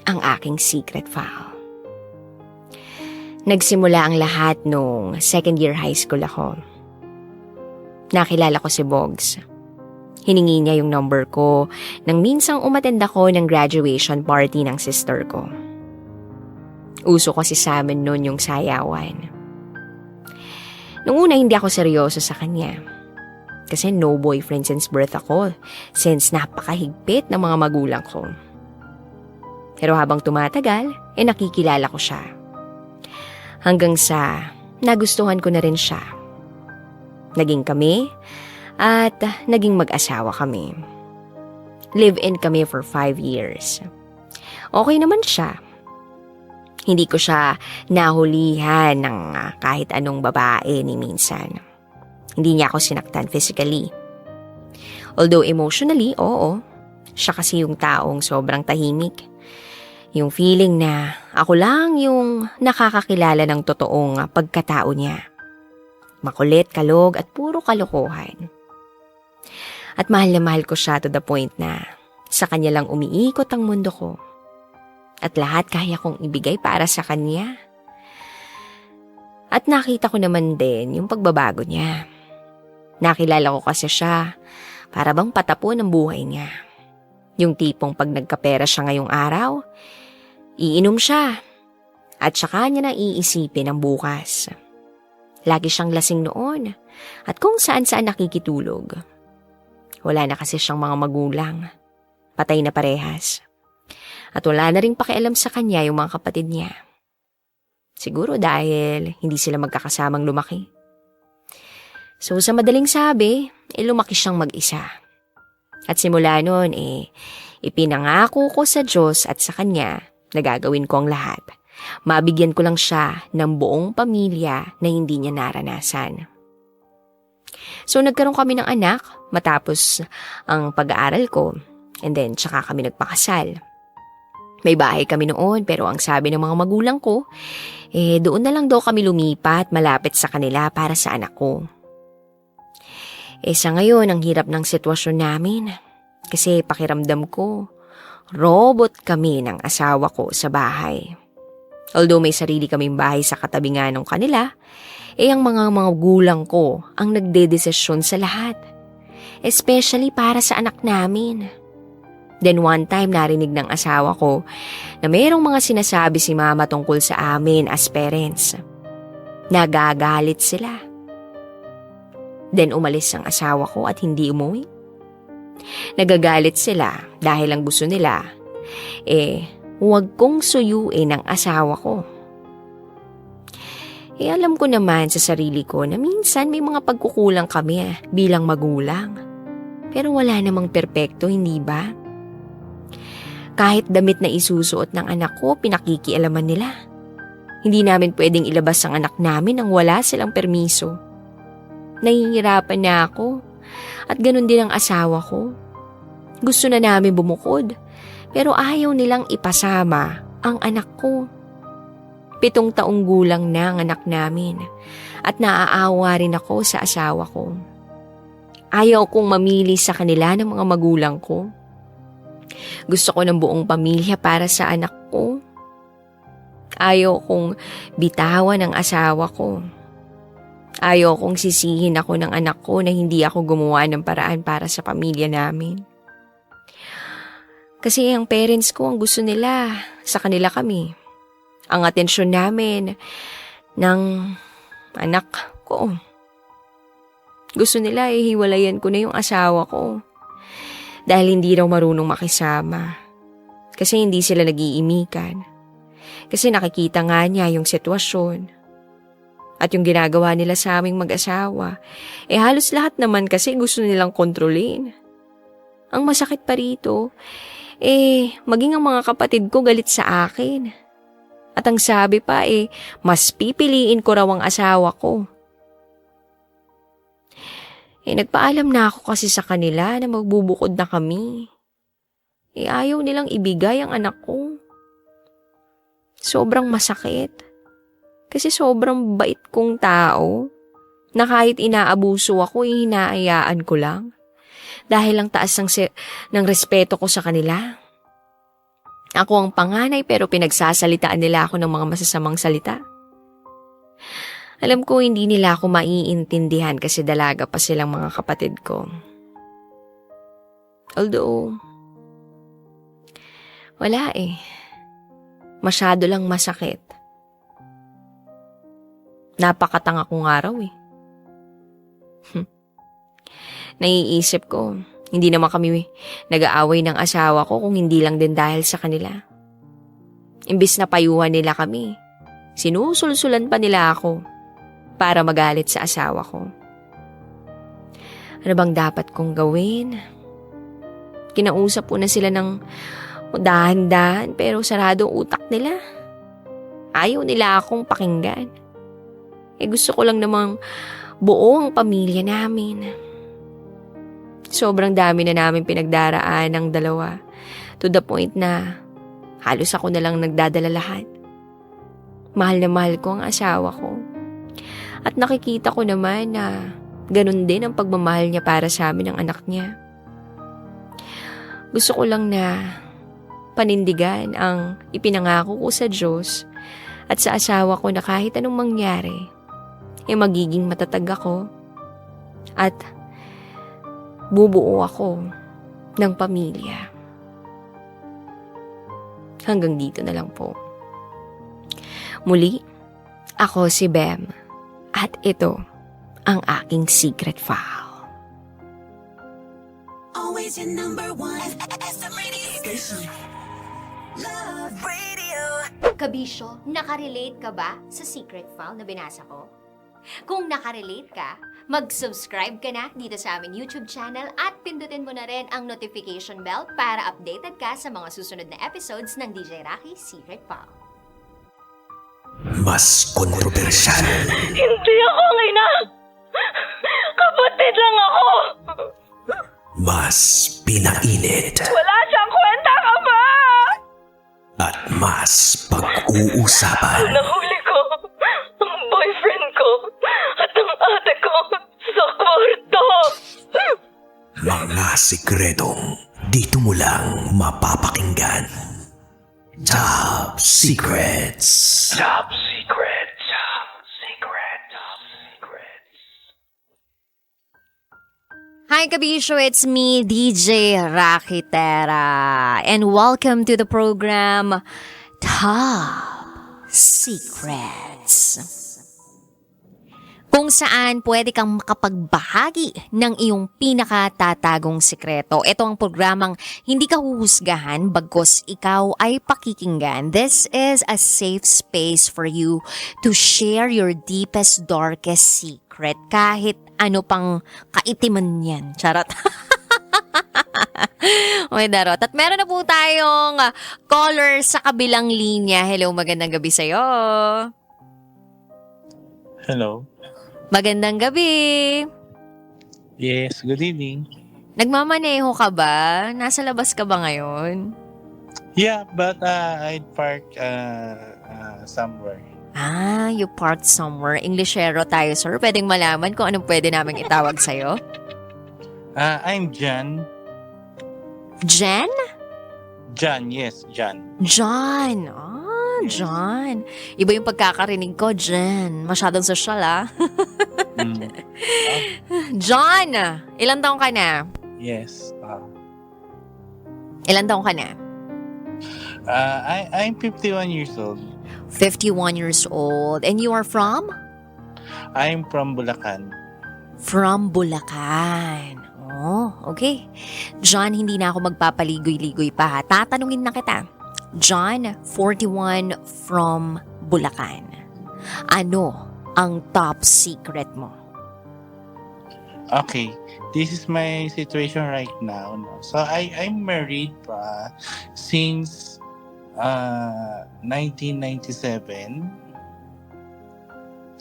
ang aking secret file. Nagsimula ang lahat nung second year high school ako. Nakilala ko si Bogs. Hiningi niya yung number ko nang minsang umattend ako ng graduation party ng sister ko. Uso kasi sa amin noon yung sayawan. Nung una hindi ako seryoso sa kanya. Kasi no boyfriend since birth ako, since napakahigpit ng mga magulang ko. Pero habang tumatagal, nakikilala ko siya. Hanggang sa nagustuhan ko na rin siya. Naging kami at naging mag-asawa kami. Live-in kami for 5 years. Okay naman siya. Hindi ko siya nahulihan ng kahit anong babae ni minsan. Hindi niya ako sinaktan physically. Although emotionally, oo. Siya kasi yung taong sobrang tahimik. Yung feeling na ako lang yung nakakakilala ng totoong pagkatao niya. Makulit, kalog at puro kalokohan. At mahal na mahal ko siya to the point na sa kanya lang umiikot ang mundo ko. At lahat kaya kong ibigay para sa kanya. At nakita ko naman din yung pagbabago niya. Nakilala ko kasi siya para bang patapon ang buhay niya. Yung tipong pag nagkapera siya ngayong araw, iinom siya at saka niya na iisipin ang bukas. Lagi siyang lasing noon at kung saan-saan nakikitulog. Wala na kasi siyang mga magulang. Patay na parehas. At wala na ring pakialam sa kanya yung mga kapatid niya. Siguro dahil hindi sila magkakasamang lumaki. So sa madaling sabi, lumaki siyang mag-isa. At simula noon ipinangako ko sa Diyos at sa Kanya na gagawin ko ang lahat. Mabigyan ko lang siya ng buong pamilya na hindi niya naranasan. So nagkaroon kami ng anak matapos ang pag-aaral ko and then tsaka kami nagpakasal. May bahay kami noon pero ang sabi ng mga magulang ko, doon na lang daw kami lumipat malapit sa kanila para sa anak ko. Sa ngayon, ang hirap ng sitwasyon namin. Kasi pakiramdam ko, robot kami ng asawa ko sa bahay. Although may sarili kaming bahay sa katabi nga ng kanila, ang mga magulang ko ang nagdedesisyon sa lahat. Especially para sa anak namin. Then one time narinig ng asawa ko na mayroong mga sinasabi si mama tungkol sa amin as parents. Nagagalit sila. Then umalis ang asawa ko at hindi umuwi. Nagagalit sila dahil ang gusto nila, huwag kong suyuin ang asawa ko. Alam ko naman sa sarili ko na minsan may mga pagkukulang kami bilang magulang. Pero wala namang perpekto, hindi ba? Kahit damit na isusuot ng anak ko, pinakikialaman nila. Hindi namin pwedeng ilabas ang anak namin nang wala silang permiso. Nahihirapan na ako at ganun din ang asawa ko. Gusto na namin bumukod pero ayaw nilang ipasama ang anak ko. 7 taong gulang na ang anak namin at naaawa rin ako sa asawa ko. Ayaw kong mamili sa kanila ng mga magulang ko. Gusto ko ng buong pamilya para sa anak ko. Ayaw kong bitawan ang asawa ko. Ayaw kong sisihin ako ng anak ko na hindi ako gumawa ng paraan para sa pamilya namin. Kasi ang parents ko ang gusto nila, sa kanila kami. Ang atensyon namin ng anak ko. Gusto nila hiwalayan ko na yung asawa ko. Dahil hindi raw marunong makisama. Kasi hindi sila nag-iimikan. Kasi nakikita nga niya yung sitwasyon. At yung ginagawa nila sa aming mag-asawa. Halos lahat naman kasi gusto nilang kontrolin. Ang masakit pa rito, maging ang mga kapatid ko galit sa akin. At ang sabi pa mas pipiliin ko raw ang asawa ko. Nagpaalam na ako kasi sa kanila na magbubukod na kami. Ayaw nilang ibigay ang anak ko. Sobrang masakit. Kasi sobrang bait kong tao na kahit inaabuso ako, hinaayaan ko lang. Dahil ang taas ng respeto ko sa kanila. Ako ang panganay pero pinagsasalitaan nila ako ng mga masasamang salita. Alam ko hindi nila ako maiintindihan kasi dalaga pa silang mga kapatid ko. Although, wala Masyado lang masakit. Napakatanga kong araw Naiisip ko, hindi naman kami nag-aaway ng asawa ko kung hindi lang din dahil sa kanila. Imbis na payuhan nila kami, sinusulsulan pa nila ako para magalit sa asawa ko. Ano bang dapat kong gawin? Kinausap ko na sila ng dahan-dahan pero sarado ang utak nila. Ayaw nila akong pakinggan. Gusto ko lang namang buo ang pamilya namin. Sobrang dami na namin pinagdaraan ng dalawa. To the point na halos ako na lang nagdadala lahat. Mahal na mahal ko ang asawa ko. At nakikita ko naman na ganun din ang pagmamahal niya para sa amin ng anak niya. Gusto ko lang na panindigan ang ipinangako ko sa Diyos at sa asawa ko na kahit anong mangyari, magiging matatag ako at bubuo ako ng pamilya. Hanggang dito na lang po. Muli, ako si Bem at ito ang aking secret file. Always your number one. SM Radio Station. Love Radio. Kabisyo, nakarelate ka ba sa secret file na binasa ko? Kung nakarelate ka, mag-subscribe ka na dito sa aming YouTube channel at pindutin mo na rin ang notification bell para updated ka sa mga susunod na episodes ng DJ Rocky's Secret File. Mas kontrobersyal, Hindi ako ang ina! Kapatid lang ako! mas pinainit, Wala siyang kwenta ka ba? at mas pag-uusapan. Nahuli ko ang boyfriend ko at ang ate ko sa kwarto! Mga sikretong dito mo lang mapapakinggan. Top Secrets. Top Secret. Top Secret. Top Secrets. Hi Kabisyo, it's me, DJ Rocky Terra, and welcome to the program Top Secrets, kung saan pwede kang makapagbahagi ng iyong pinakatatagong sikreto. Ito ang programang hindi ka huhusgahan bagkus ikaw ay pakikinggan. This is a safe space for you to share your deepest, darkest secret. Kahit ano pang kaitiman yan. Charot. Okay, Darot. At meron na po tayong caller sa kabilang linya. Hello, magandang gabi sa'yo. Hello. Magandang gabi. Yes, good evening. Nagmamaneho ka ba? Nasa labas ka ba ngayon? Yeah, but I'd park somewhere. You parked somewhere. Englishero tayo, sir. Pwedeng malaman kung anong pwede namin itawag sa'yo. I'm John. Jen? John, yes, John. John. Yes. John. Iba yung pagkakarinig ko, Jen. Masyadong social, ah. Mm, John! Ilang taong ka na? yes. Ilang taong ka na? I'm 51 years old. 51 years old. And you are from? I'm from Bulacan. From Bulacan. Oh, okay. John, hindi na ako magpapaligoy-ligoy pa ha. Tatanungin na kita. John, 41 from Bulacan. Ano ang top secret mo? Okay, this is my situation right now. No? So I'm married since 1997.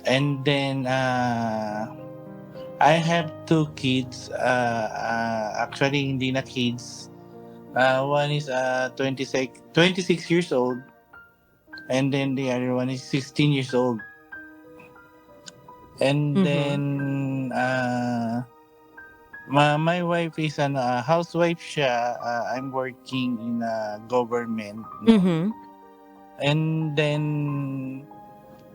And then I have 2 kids. Actually, hindi na kids. One is 26 years old. And then the other one is 16 years old. And then my wife is a housewife siya. I'm working in a government. Mm-hmm. And then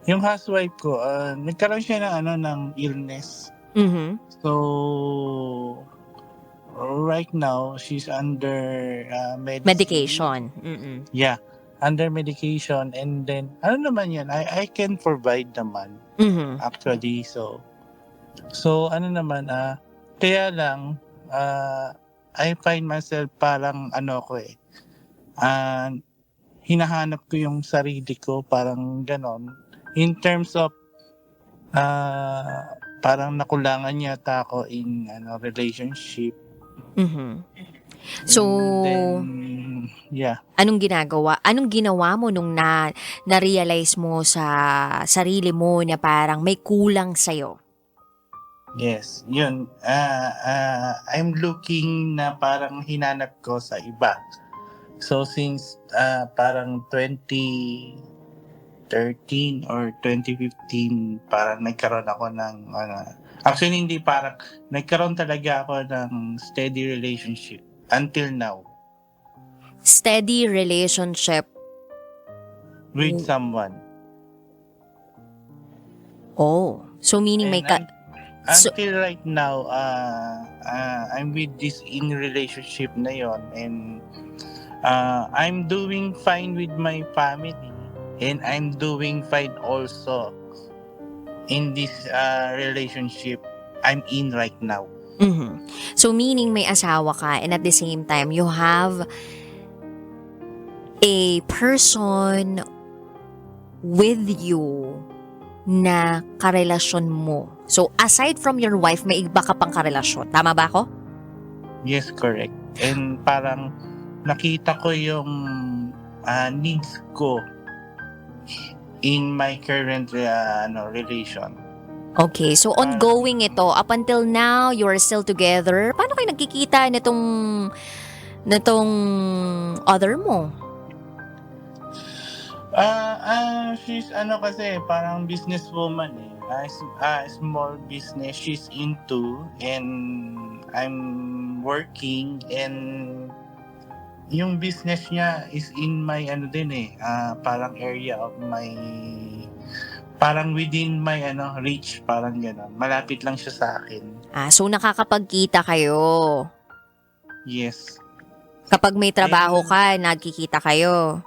yung housewife ko, nagkaroon siya ng illness. Mm-hmm. So right now she's under medicine. Medication. Mm-mm. Yeah, under medication. And then ano naman yan, I can provide naman Mm-hmm. actually. So ano naman, kaya lang I find myself parang hinahanap ko yung sarili ko, parang ganon. In terms of parang nakulangan yata ako in relationship. Mm-hmm. So, And then, yeah. anong ginagawa? Anong ginawa mo nung na-realize mo sa sarili mo na parang may kulang sa'yo? Yes, yun. I'm looking na parang hinanap ko sa iba. So since parang 2013 or 2015, parang nagkaroon ako ng actually hindi, parang nagkaroon talaga ako ng steady relationship until now Steady relationship. with someone. Oh, so meaning may And So- until right now, I'm with this in relationship na yon, and I'm doing fine with my family, and I'm doing fine also in this relationship I'm in right now. Mhm. So meaning may asawa ka and at the same time you have a person with you na karelasyon mo. So aside from your wife, may iba ka pang karelasyon. Tama ba ako? Yes, correct. And parang nakita ko yung needs ko in my current relation. Okay, so ongoing ito. Up until now, you are still together. Paano kayo nagkikita nitong other mo? She's kasi parang businesswoman eh. Small business she's into, and I'm working, and yung business niya is in my parang area of my, parang within my reach, parang gano'n. Malapit lang siya sa akin. So nakakapagkita kayo. Yes. Kapag may trabaho ka, nagkikita kayo.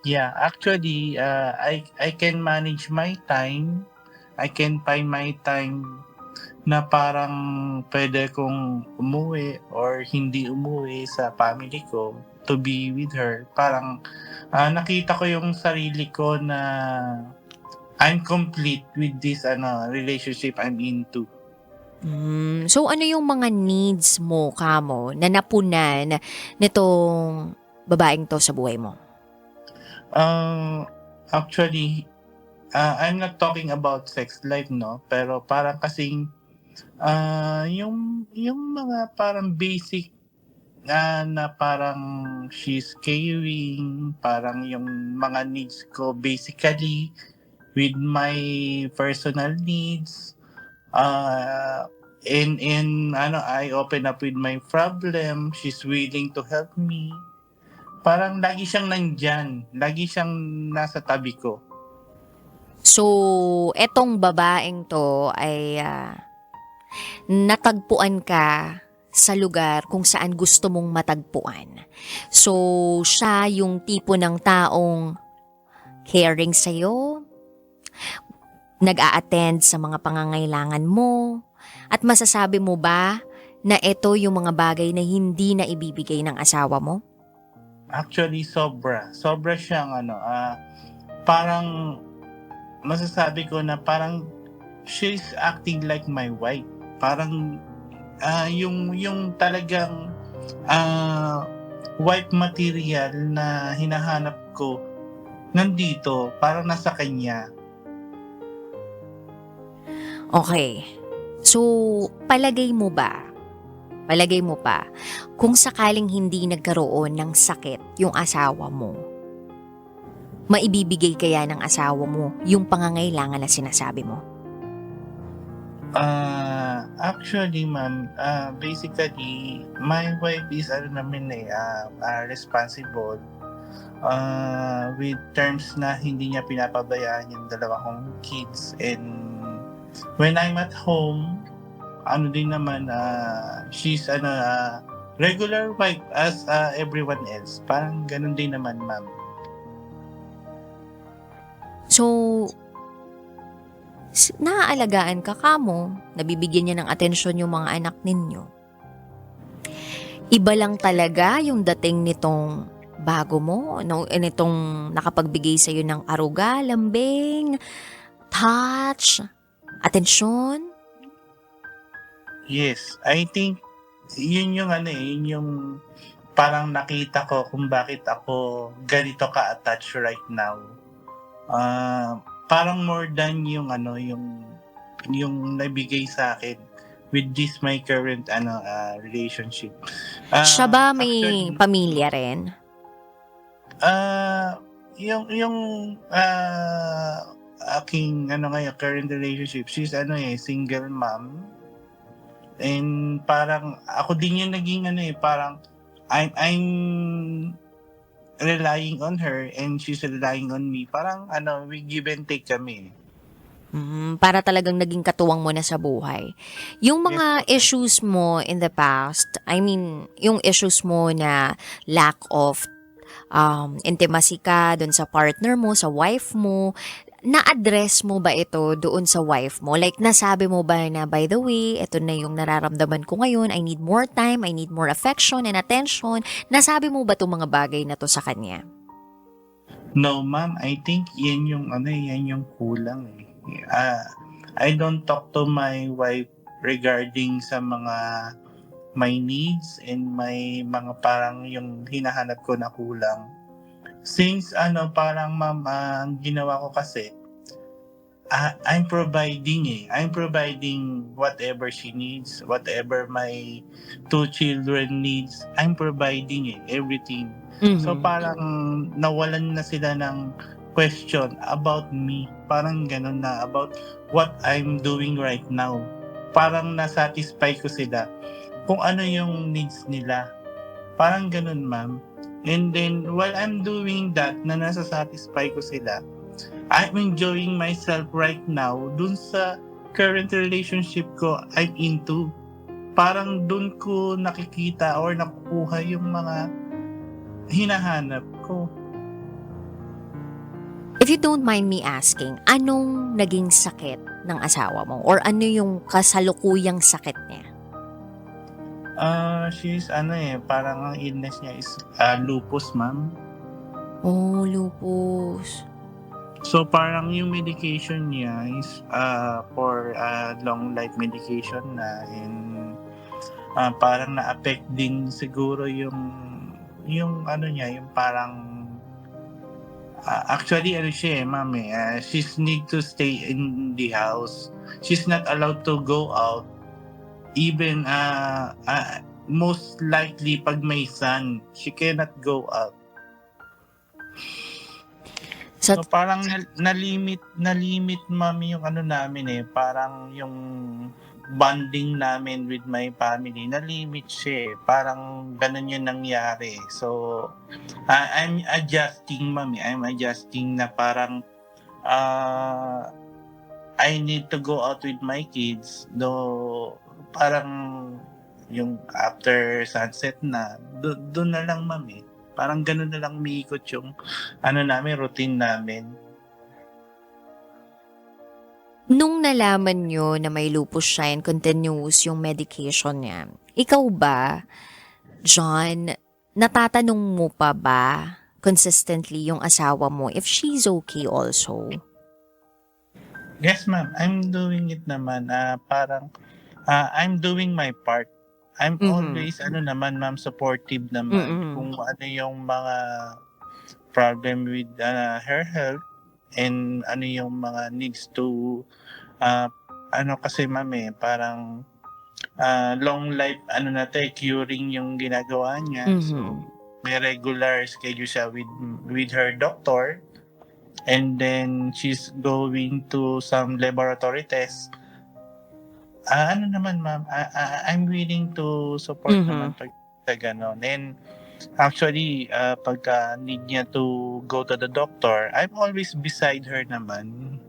Yeah, actually, I can manage my time. I can find my time na parang pwede kong umuwi or hindi umuwi sa family ko to be with her. Parang nakita ko yung sarili ko na I'm complete with this relationship I'm into. So ano yung mga needs mo, kamo, na napunan nitong babaeng to sa buhay mo? Actually, I'm not talking about sex life, no? Pero parang kasing yung mga parang basic na parang she's caring, parang yung mga needs ko basically with my personal needs. In I open up with my problem, she's willing to help me. Parang lagi siyang nandyan, lagi siyang nasa tabi ko. So, etong babaeng to ay natagpuan ka sa lugar kung saan gusto mong matagpuan. So, siya yung tipo ng taong caring sa'yo, nag-a-attend sa mga pangangailangan mo, at masasabi mo ba na ito yung mga bagay na hindi na ibibigay ng asawa mo? Actually, sobra siyang parang masasabi ko na parang she's acting like my wife. Parang yung talagang wife material na hinahanap ko nandito, parang nasa kanya. Okay. So, palagay mo pa, kung sakaling hindi nagkaroon ng sakit yung asawa mo, maibibigay kaya ng asawa mo yung pangangailangan na sinasabi mo? Actually, ma'am, basically, my wife is responsible with terms na hindi niya pinapabayaan yung dalawa kong kids, and when I'm at home, she's regular wife as everyone else. Parang ganun din naman, ma'am. So, naaalagaan ka, kamo, nabibigyan niya ng atensyon yung mga anak ninyo. Iba lang talaga yung dating nitong bago mo, nitong nakapagbigay sa'yo ng aruga, lambing, touch, atensyon. Yes, I think yun yung parang nakita ko kung bakit ako ganito ka-attached right now. Parang more than yung nabigay sa akin with this my current relationship. Siya ba may Actually, pamilya rin? yung aking current relationship, she's single mom. And parang ako din yung naging parang I'm relying on her and she's relying on me. Parang we give and take kami. Para talagang naging katuwang mo na sa buhay. Yung mga issues mo in the past, yung issues mo na lack of intimacy ka doon sa partner mo, sa wife mo, na-address mo ba ito doon sa wife mo? Like, nasabi mo ba na, by the way, ito na yung nararamdaman ko ngayon, I need more time, I need more affection and attention. Nasabi mo ba itong mga bagay na to sa kanya? No, ma'am. I think yan yung kulang eh. I don't talk to my wife regarding sa mga my needs and my mga parang yung hinahanap ko na kulang. Since parang ma'am, ang ginawa ko kasi, I'm providing whatever she needs, whatever my two children needs, I'm providing everything. So parang nawalan na sila ng question about me. Parang ganun na, about what I'm doing right now. Parang nasatisfy ko sila kung ano yung needs nila. Parang ganun, ma'am. And then, while I'm doing that, na nasasatisfy ko sila, I'm enjoying myself right now dun sa current relationship ko I'm into. Parang dun ko nakikita or nakukuha yung mga hinahanap ko. If you don't mind me asking, anong naging sakit ng asawa mo? Or ano yung kasalukuyang sakit niya? She's parang ang illness niya is lupus, ma'am. Oh, lupus. So parang yung medication niya is for long life medication na, and parang na-affect din siguro yung ano niya, yung parang actually ano siya ma'am she's need to stay in the house. She's not allowed to go out even most likely pag may sun, she cannot go out. Sa So parang na-limit mami yung ano namin parang yung bonding namin with my family, na-limit siya parang ganun yung nangyari. So I'm adjusting mami, I'm adjusting na parang I need to go out with my kids, though parang yung after sunset na doon na lang mami, parang ganun na lang umiikot yung ano namin, routine namin. Nung nalaman nyo na may lupus siya and continuous yung medication niya, ikaw ba, John, natatanong mo pa ba consistently yung asawa mo if she's okay also? Yes ma'am, I'm doing it naman. Parang I'm doing my part. I'm Mhm. always naman ma'am, supportive naman Mm-mm. kung ano yung mga problem with her health, and ano yung mga needs to kasi ma'am parang long life curing yung ginagawa niya. So Mhm. may regular schedule siya with her doctor, and then she's going to some laboratory tests. Ano naman ma'am, I'm willing to support Mhm. naman pag sa ganon. And actually, pagka need niya to go to the doctor, I'm always beside her naman.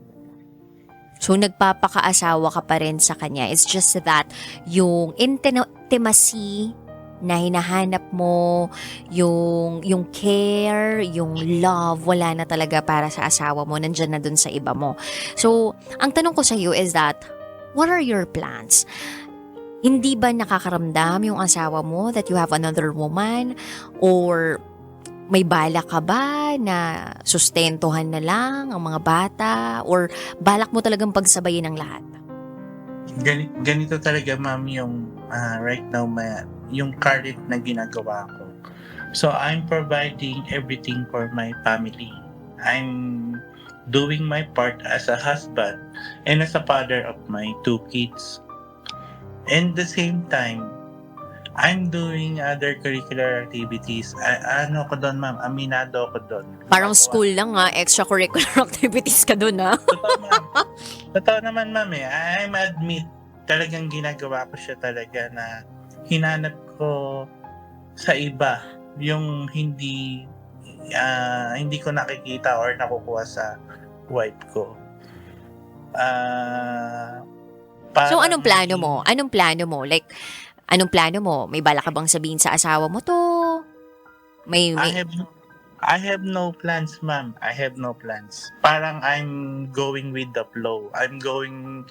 So, nagpapakaasawa ka pa rin sa kanya. It's just that yung intimacy na hinahanap mo, yung care, yung love, wala na talaga para sa asawa mo. Nandyan na dun sa iba mo. So, ang tanong ko sa iyo is that, what are your plans? Hindi ba nakakaramdam yung asawa mo that you have another woman? Or may balak ka ba na sustentuhan na lang ang mga bata? Or balak mo talagang pagsabayin ang lahat? Ganito talaga ma'am yung right now yung current na ginagawa ko. So I'm providing everything for my family. I'm doing my part as a husband and as a father of my 2 kids. And the same time, I'm doing other curricular activities. Ano ko doon ma'am, aminado ko doon. Parang school lang extracurricular activities ka dun Totoo ma'am. Totoo naman ma'am I'm admit, talagang ginagawa ko siya talaga na hinanap ko sa iba yung hindi ko nakikita or nakukuha sa wife ko. So, Parang anong plano mo? Anong plano mo? Like, anong plano mo? May balak ka bang sabihin sa asawa mo to? I have no plans, ma'am. I have no plans. Parang I'm going with the flow. I'm going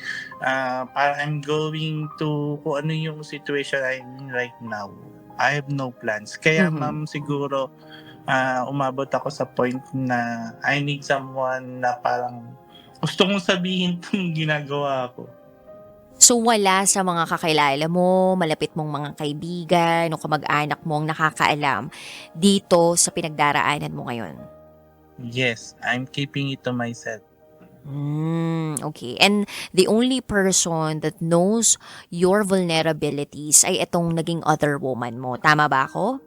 to kung ano yung situation I'm in right now. I have no plans. Kaya Mhm. ma'am, siguro umabot ako sa point na I need someone na parang gusto kong sabihin itong ginagawa ko. So, wala sa mga kakilala mo, malapit mong mga kaibigan, o kamag-anak mo ang nakakaalam dito sa pinagdaraanan mo ngayon? Yes, I'm keeping it to myself. Okay. And the only person that knows your vulnerabilities ay itong naging other woman mo. Tama ba ako?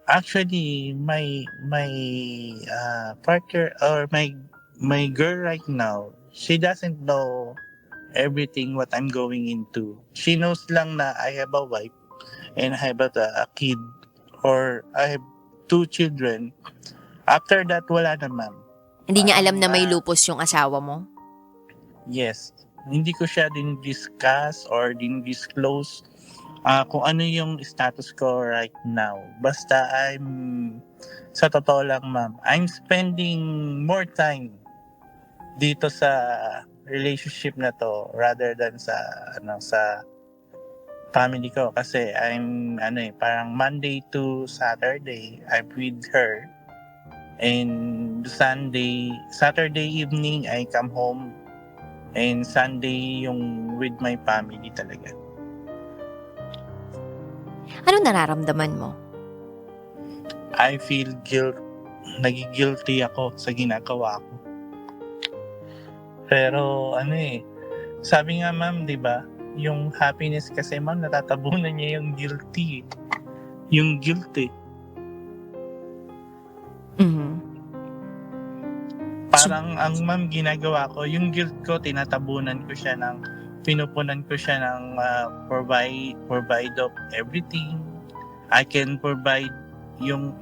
Actually, my partner or my girl right now, she doesn't know everything what I'm going into. She knows lang na I have a wife and I have a kid, or I have 2 children. After that, wala na ma'am. Hindi niya alam na may Ah, lupus yung asawa mo? Yes. Hindi ko siya din-discuss or din-disclose kung ano yung status ko right now. Basta sa totoo lang ma'am, I'm spending more time dito sa relationship na to rather than sa family ko, kasi I'm parang Monday to Saturday I'm with her, And Saturday evening, I come home. And Sunday yung with my family talaga. Anong nararamdaman mo? I feel nagigilty ako sa ginagawa ko. Pero sabi nga ma'am, di ba, yung happiness kasi ma'am, natatabunan niya yung guilty. Yung guilty. Mhm. Parang ang ma'am ginagawa ko, yung guilt ko, pinupunan ko siya ng provide of everything. I can provide yung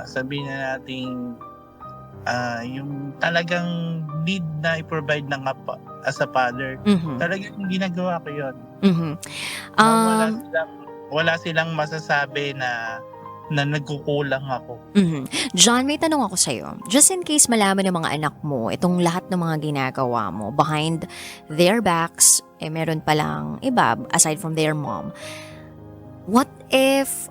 sabihin na natin yung talagang need na i-provide ng as a father. Mhm. Talagang ginagawa ko yun. Mhm. Wala silang masasabi na nagkukulang ako. John, may tanong ako sa'yo. Just in case malaman ng mga anak mo, itong lahat ng mga ginagawa mo, behind their backs, meron palang iba aside from their mom. What if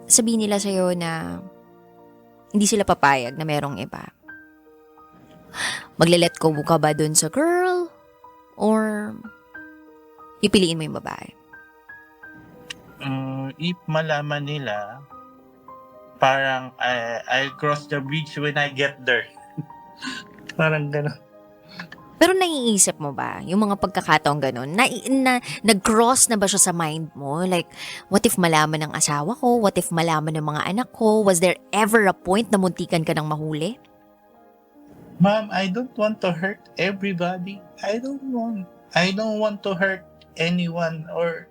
sabihin nila sa'yo na hindi sila papayag na merong iba? Magle-let go ka ba dun sa girl? Or pipiliin mo yung babae? If malaman nila, parang I'll cross the bridge when I get there. Parang gano'n. Pero naiisip mo ba yung mga pagkakataong ganun? Nag-cross na ba siya sa mind mo? Like, what if malaman ng asawa ko? What if malaman ng mga anak ko? Was there ever a point na muntikan ka ng mahuli? Ma'am, I don't want to hurt everybody. I don't want to hurt anyone or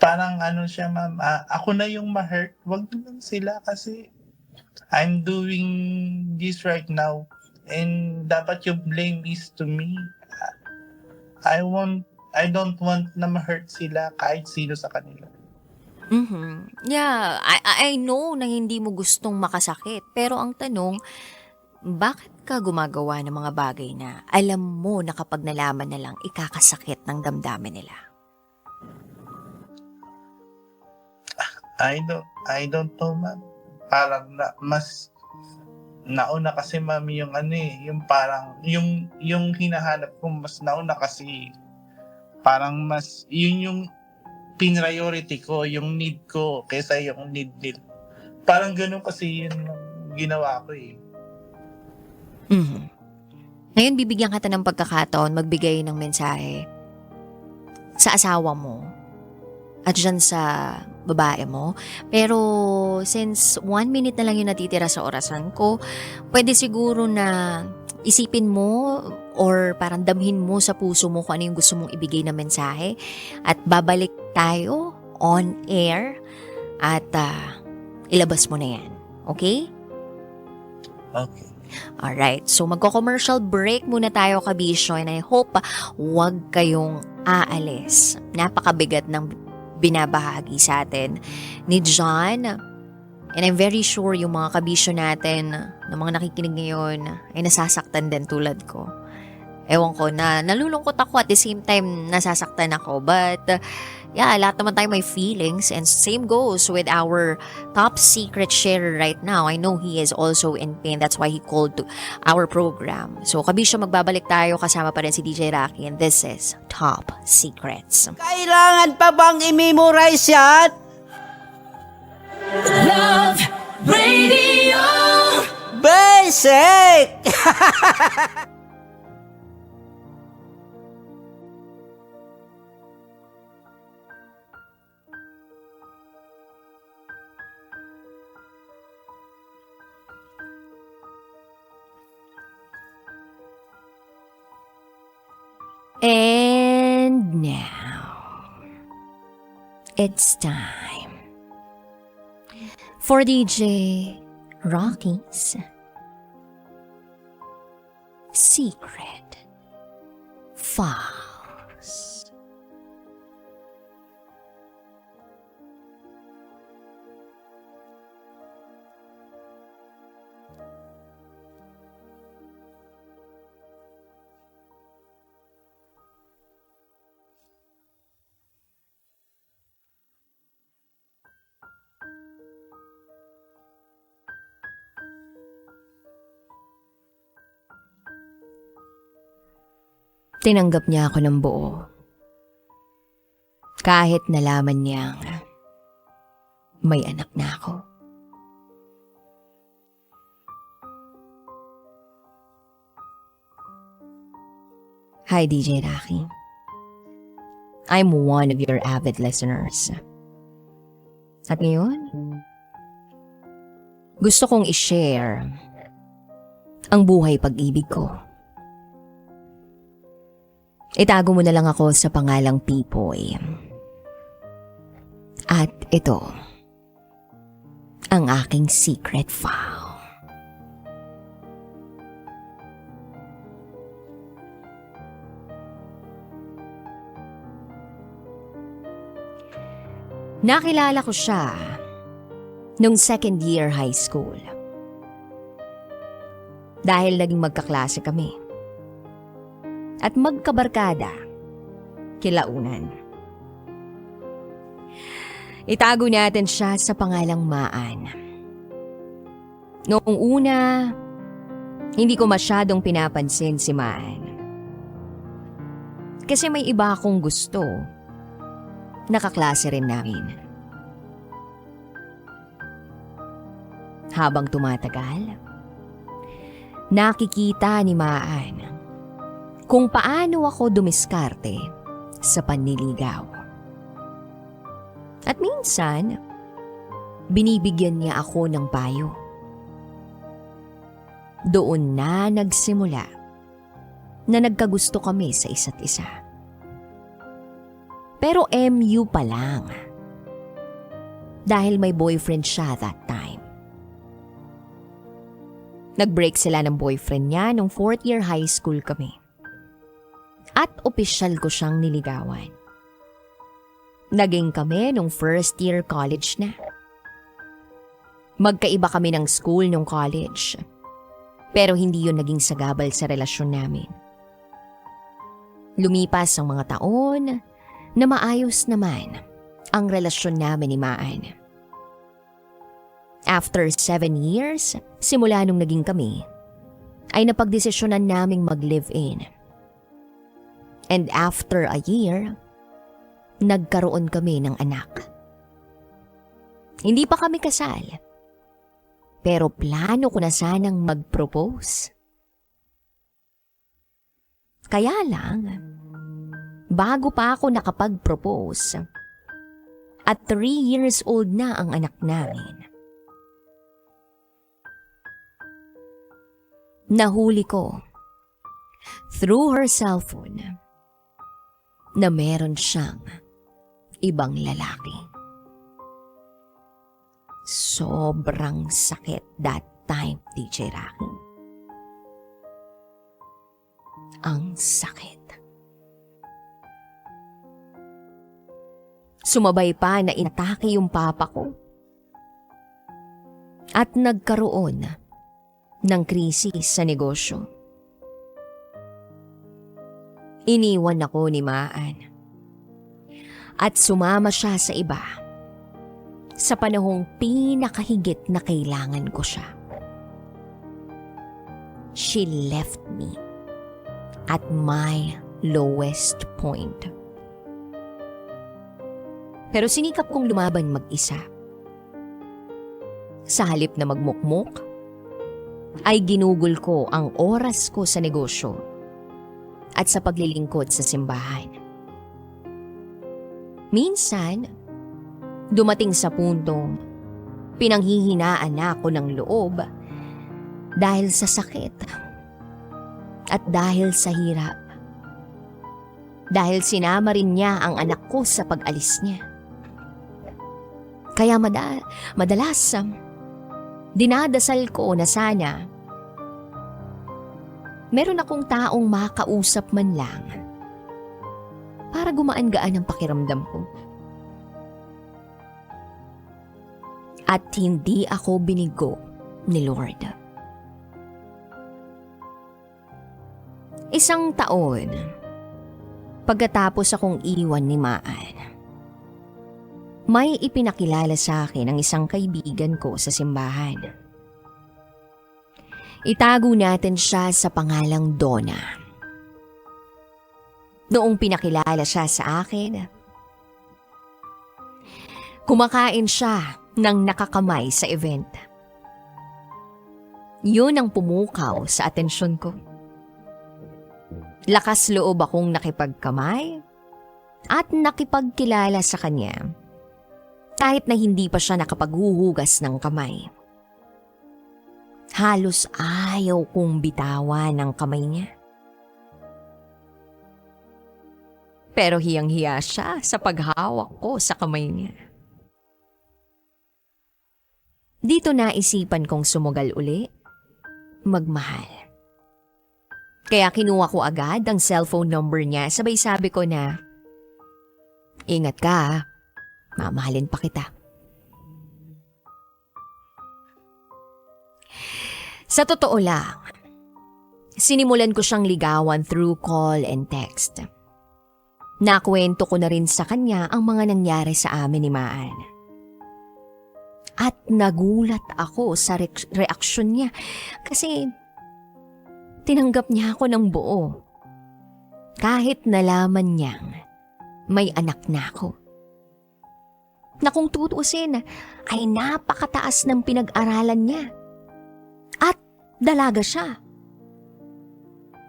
parang siya ma'am, ako na yung ma-hurt. Wag naman sila kasi I'm doing this right now and dapat yung blame is to me. I don't want na ma-hurt sila kahit sino sa kanila. Yeah, I know na hindi mo gustong makasakit. Pero ang tanong, bakit ka gumagawa ng mga bagay na alam mo na kapag nalaman na lang ikakasakit ng damdamin nila? I don't know, ma'am. Parang mas nauna kasi ma'am yung yung parang yung hinahanap ko mas nauna kasi parang mas yun yung priority ko, yung need ko kaysa yung need nila. Parang gano'n kasi yun yung ginawa ko eh. Ngayon bibigyan kita ng pagkakataon magbigay ng mensahe sa asawa mo at dyan sa babae mo. Pero since 1 minute na lang yung natitira sa orasan ko, pwede siguro na isipin mo or parang damhin mo sa puso mo kung ano yung gusto mong ibigay na mensahe at babalik tayo on air at ilabas mo na yan. Okay? Okay. Alright, so magko-commercial break muna tayo, kabisyo, and I hope wag kayong aalis. Napakabigat ng binabahagi sa atin ni John. And I'm very sure yung mga kabisyo natin na mga nakikinig ngayon ay nasasaktan din tulad ko. Ewan ko na nalulungkot ako at the same time nasasaktan ako. But yeah, lahat naman tayo may feelings and same goes with our top secret sharer right now. I know he is also in pain. That's why he called to our program. So kabisyo, magbabalik tayo kasama pa rin si DJ Rocky and this is Top Secrets. Kailangan pa bang i-memorize yan? Love Radio. Basic! And now, it's time for DJ Rocky's Secret Files. Tinanggap niya ako ng buo. Kahit nalaman niyang may anak na ako. Hi, DJ Rocky. I'm one of your avid listeners. At ngayon, gusto kong i-share ang buhay pag-ibig ko. Itago mo na lang ako sa pangalang Pipoy. At ito, ang aking secret file. Nakilala ko siya nung second year high school. Dahil naging magkaklase kami. At magkabarkada, kilaunan. Itago natin siya sa pangalang Maan. Noong una, hindi ko masyadong pinapansin si Maan. Kasi may iba akong gusto. Nakaklase rin namin. Habang tumatagal, nakikita ni Maan kung paano ako dumiskarte sa panliligaw. At minsan, binibigyan niya ako ng payo. Doon na nagsimula na nagkagusto kami sa isa't isa. Pero MU pa lang. Dahil may boyfriend siya that time. Nag-break sila ng boyfriend niya nung 4th year high school kami. At opisyal ko siyang niligawan. Naging kami nung 1st year college na. Magkaiba kami ng school nung college. Pero hindi yun naging sagabal sa relasyon namin. Lumipas ang mga taon na maayos naman ang relasyon namin ni Maan. After 7 years, simula nung naging kami, ay napagdesisyonan naming mag-live-in. And after a year, nagkaroon kami ng anak. Hindi pa kami kasal. Pero plano ko na sanang mag-propose. Kaya lang, bago pa ako nakapag-propose, at 3 years old na ang anak namin, nahuli ko through her cellphone na meron siyang ibang lalaki. Sobrang sakit that time, DJ Rocky. Ang sakit. Sumabay pa na inatake yung papa ko. At nagkaroon ng krisis sa negosyo. Iniwan ako ni Maan. At sumama siya sa iba sa panahong pinakahigit na kailangan ko siya. She left me at my lowest point. Pero sinikap kong lumaban mag-isa. Sa halip na magmukmok, ay ginugol ko ang oras ko sa negosyo at sa paglilingkod sa simbahan. Minsan, dumating sa puntong pinanghihinaan na ako ng loob dahil sa sakit at dahil sa hirap. Dahil sinama rin niya ang anak ko sa pag-alis niya. Kaya madalas dinadasal ko na sana meron akong taong makausap man lang para gumaan-gaan ang pakiramdam ko. At hindi ako binigo ni Lord. Isang taon, pagkatapos akong iwan ni Maan, may ipinakilala sa akin ang isang kaibigan ko sa simbahan. Itago natin siya sa pangalang Donna. Noong pinakilala siya sa akin, kumakain siya ng nakakamay sa event. Yun ang pumukaw sa atensyon ko. Lakas loob akong nakipagkamay at nakipagkilala sa kanya kahit na hindi pa siya nakapaghuhugas ng kamay. Halos ayaw kong bitawan ng kamay niya. Pero hiyang-hiya siya sa paghawak ko sa kamay niya. Dito naisipan kong sumugal uli, magmahal. Kaya kinuha ko agad ang cellphone number niya, sabay sabi ko na, "Ingat ka ha, mamahalin pa kita." Sa totoo lang, sinimulan ko siyang ligawan through call and text. Nakwento ko na rin sa kanya ang mga nangyari sa amin ni Maan. At nagulat ako sa reaksyon niya kasi tinanggap niya ako ng buo. Kahit nalaman niyang may anak na ako. Na kung tutuusin ay napakataas ng pinag-aralan niya. At dalaga siya.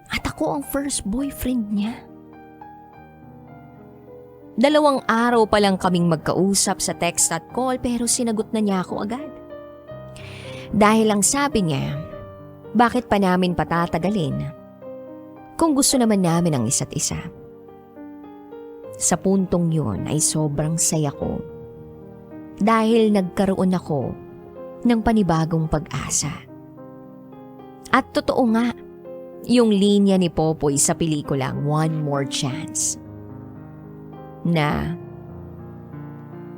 At ako ang first boyfriend niya. 2 araw pa lang kaming magkausap sa text at call pero sinagot na niya ako agad. Dahil lang sabi niya, bakit pa namin patatagalin kung gusto naman namin ang isa't isa. Sa puntong yun ay sobrang saya ko dahil nagkaroon ako ng panibagong pag-asa. At totoo nga, yung linya ni Popoy sa pelikulang One More Chance. Na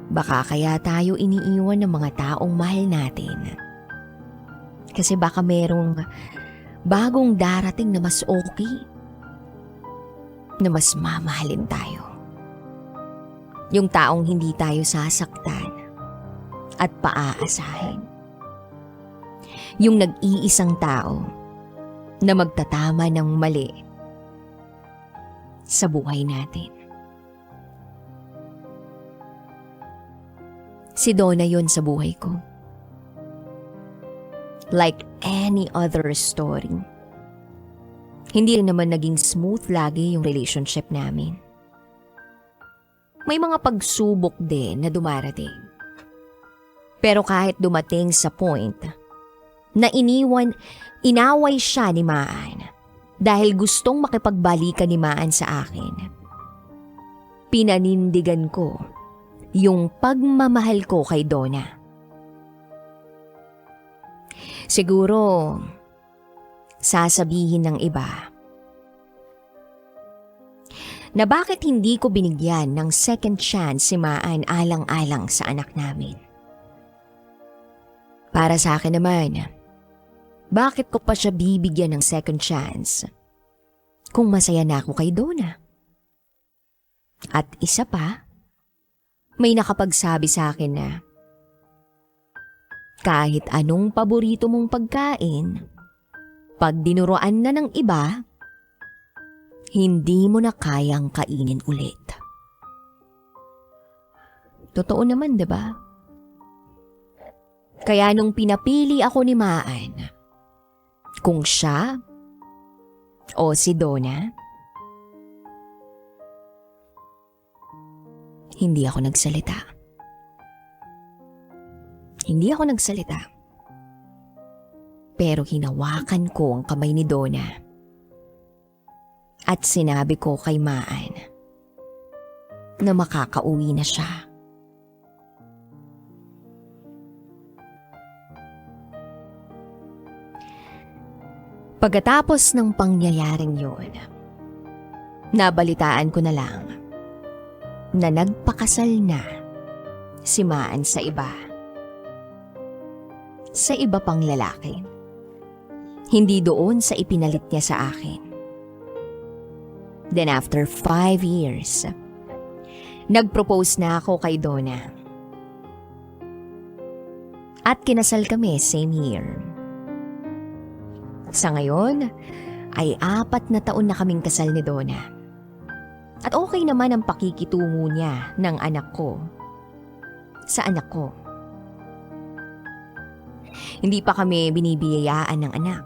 baka kaya tayo iniiwan ng mga taong mahal natin. Kasi baka merong bagong darating na mas okay, na mas mamahalin tayo. Yung taong hindi tayo sasaktan at paaasahin. Yung nag-iisang tao na magtatama ng mali sa buhay natin. Si Donna yun sa buhay ko. Like any other story. Hindi rin naman naging smooth lagi yung relationship namin. May mga pagsubok din na dumarating. Pero kahit dumating sa point na inaway siya ni Maan dahil gustong makipagbalikan ni Maan sa akin, pinanindigan ko yung pagmamahal ko kay Donna. Siguro, sasabihin ng iba na bakit hindi ko binigyan ng second chance si Maan alang-alang sa anak namin. Para sa akin naman, bakit ko pa siya bibigyan ng second chance kung masaya na ako kay Donna? At isa pa, may nakapagsabi sa akin na kahit anong paborito mong pagkain, pag dinuruan na ng iba, hindi mo na kayang kainin ulit. Totoo naman, diba? Kaya nung pinapili ako ni Maan, kung siya o si Donna, hindi ako nagsalita. Hindi ako nagsalita. Pero hinawakan ko ang kamay ni Donna. At sinabi ko kay Maan na makakauwi na siya. Pagkatapos ng pangyayaring yun, nabalitaan ko na lang na nagpakasal na si Maan sa iba. Sa iba pang lalaki. Hindi doon sa ipinalit niya sa akin. Then after 5 years, nag-propose na ako kay Donna. At kinasal kami same year. Sa ngayon, ay 4 na taon na kaming kasal ni Donna. At okay naman ang pakikitungo niya ng anak ko sa anak ko. Hindi pa kami binibiyayaan ng anak.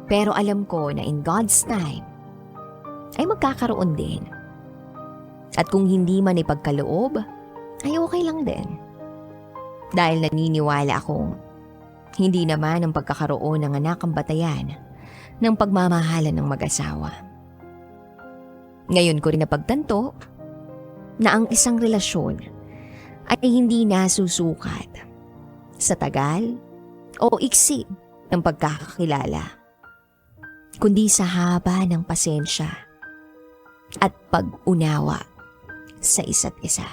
Pero alam ko na in God's time ay magkakaroon din. At kung hindi man ipagkaloob, ay okay lang din. Dahil naniniwala akong hindi naman ang pagkakaroon ng anak ang batayan ng pagmamahalan ng mag-asawa. Ngayon ko rin napagtanto na ang isang relasyon ay hindi nasusukat sa tagal o iksi ng pagkakakilala, kundi sa haba ng pasensya at pag-unawa sa isa't isa.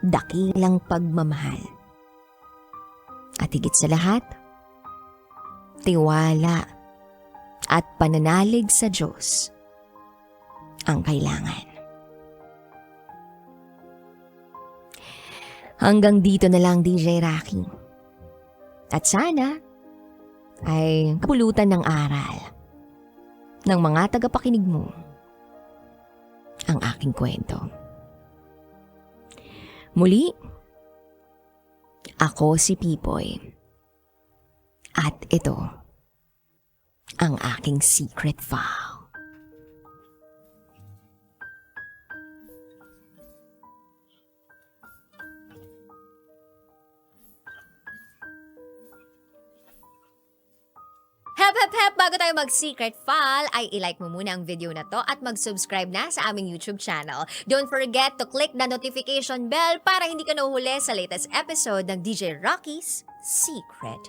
Dakilang pagmamahal. At higit sa lahat, tiwala at pananalig sa Diyos ang kailangan. Hanggang dito na lang, DJ Rocky. At sana ay kapulutan ng aral ng mga tagapakinig mo ang aking kwento. Muli, ako si Pipoy. At ito ang aking secret file. Hep! Bago tayo mag-secret file, ay ilike mo muna ang video na to at mag-subscribe na sa aming YouTube channel. Don't forget to click the notification bell para hindi ka nahuhuli sa latest episode ng DJ Rocky's Secret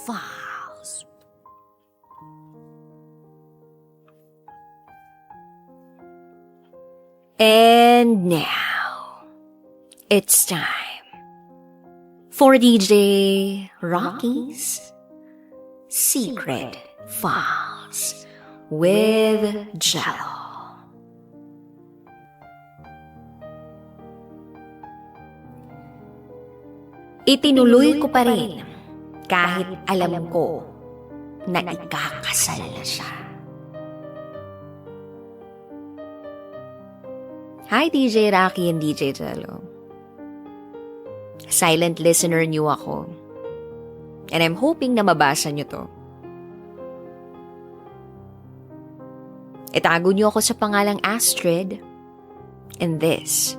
Files. And now, it's time for DJ Rocky's Secret Files with Jello. Itinuloy ko pa rin kahit alam ko na ikakasal na siya. Hi DJ Rocky and DJ Jello. Silent listener niyo ako. And I'm hoping na mabasa niyo to. Itago niyo ako sa pangalang Astrid. And this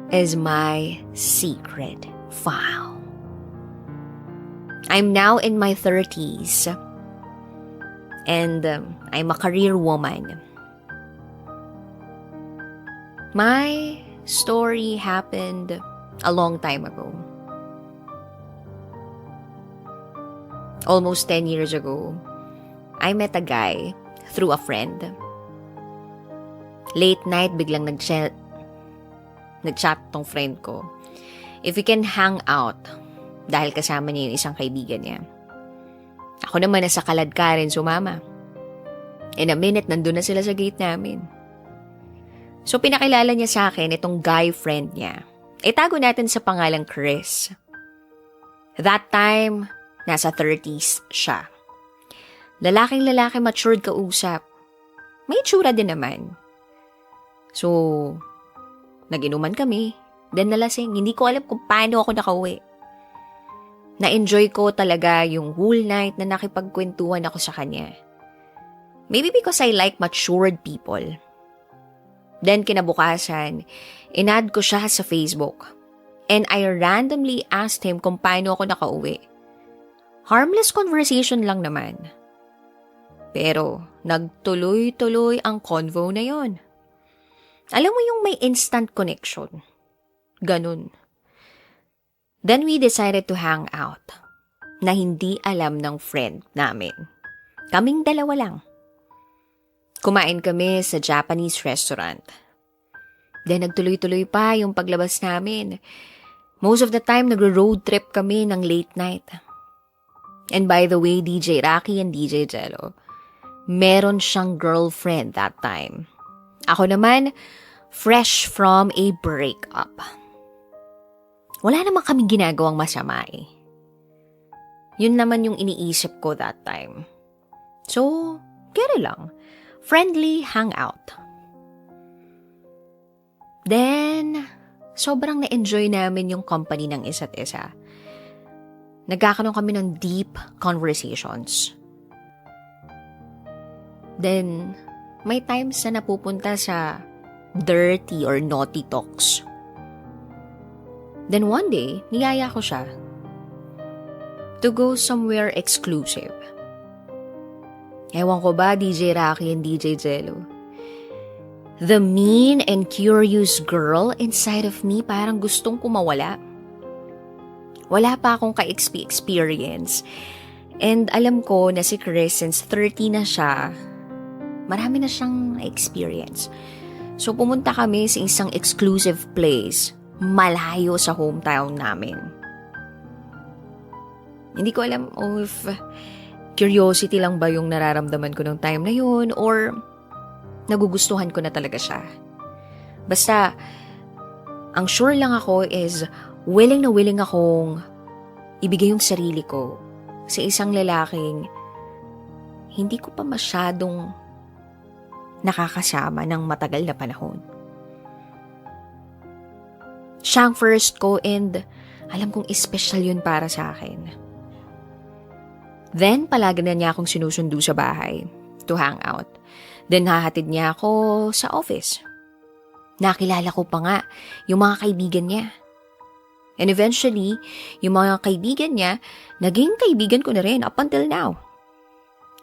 is my secret file. I'm now in my 30s. And I'm a career woman. My story happened a long time ago. Almost 10 years ago, I met a guy through a friend. Late night, biglang nag-chat tong friend ko if we can hang out dahil kasama niya yung isang kaibigan niya. Ako naman nasa kaladkarin sumama. In a minute, nandun na sila sa gate namin. So, pinakilala niya sa akin itong guy friend niya. Itago natin sa pangalang Chris. That time, nasa 30s siya. Lalaking-lalaki, matured kausap. May tsura din naman. So, nag-inuman kami. Then nalasing. Hindi ko alam kung paano ako nakauwi. Na-enjoy ko talaga yung whole night na nakipagkwentuhan ako sa kanya. Maybe because I like matured people. Then kinabukasan, in-add ko siya sa Facebook. And I randomly asked him kung paano ako nakauwi. Harmless conversation lang naman. Pero nagtuloy-tuloy ang convo na yon. Alam mo yung may instant connection. Ganun. Then we decided to hang out. Na hindi alam ng friend namin. Kaming dalawa lang. Kumain kami sa Japanese restaurant. Then nagtuloy-tuloy pa yung paglabas namin. Most of the time, nagro-road trip kami ng late night. And by the way, DJ Rocky and DJ Jello, meron siyang girlfriend that time. Ako naman, fresh from a breakup. Wala naman kaming ginagawang masama eh. Yun naman yung iniisip ko that time. So, kaya lang. Friendly hangout. Then, sobrang na-enjoy namin yung company ng isa't isa. Nagkakaroon kami ng deep conversations. Then, may times na napupunta sa dirty or naughty talks. Then one day, niyaya ko siya to go somewhere exclusive. Ewan ko ba, DJ Rocky and DJ Jello? The mean and curious girl inside of me parang gustong kumawala. Wala pa akong ka-experience. And alam ko na si Chris, since 30 na siya, marami na siyang experience. So pumunta kami sa isang exclusive place, malayo sa hometown namin. Hindi ko alam if curiosity lang ba yung nararamdaman ko ng time na yun or nagugustuhan ko na talaga siya. Basta, ang sure lang ako is willing na willing akong ibigay yung sarili ko sa isang lalaking hindi ko pa masyadong nakakasama ng matagal na panahon. Siya ang first ko and alam kong special yun para sa akin. Then, palagi na niya akong sinusundo sa bahay to hang out. Then, hahatid niya ako sa office. Nakilala ko pa nga yung mga kaibigan niya. And eventually, yung mga kaibigan niya, naging kaibigan ko na rin up until now.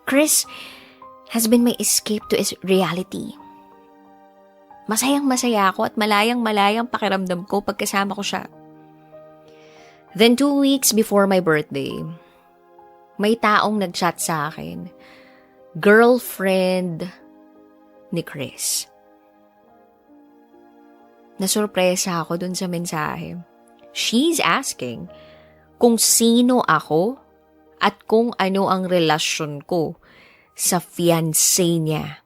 Chris has been my escape to reality. Masayang-masaya ako at malayang-malayang pakiramdam ko pagkasama ko siya. Then 2 weeks before my birthday, may taong nag-chat sa akin. Girlfriend ni Chris. Nasurpresa ako dun sa mensahe. She's asking kung sino ako at kung ano ang relasyon ko sa fiancé niya.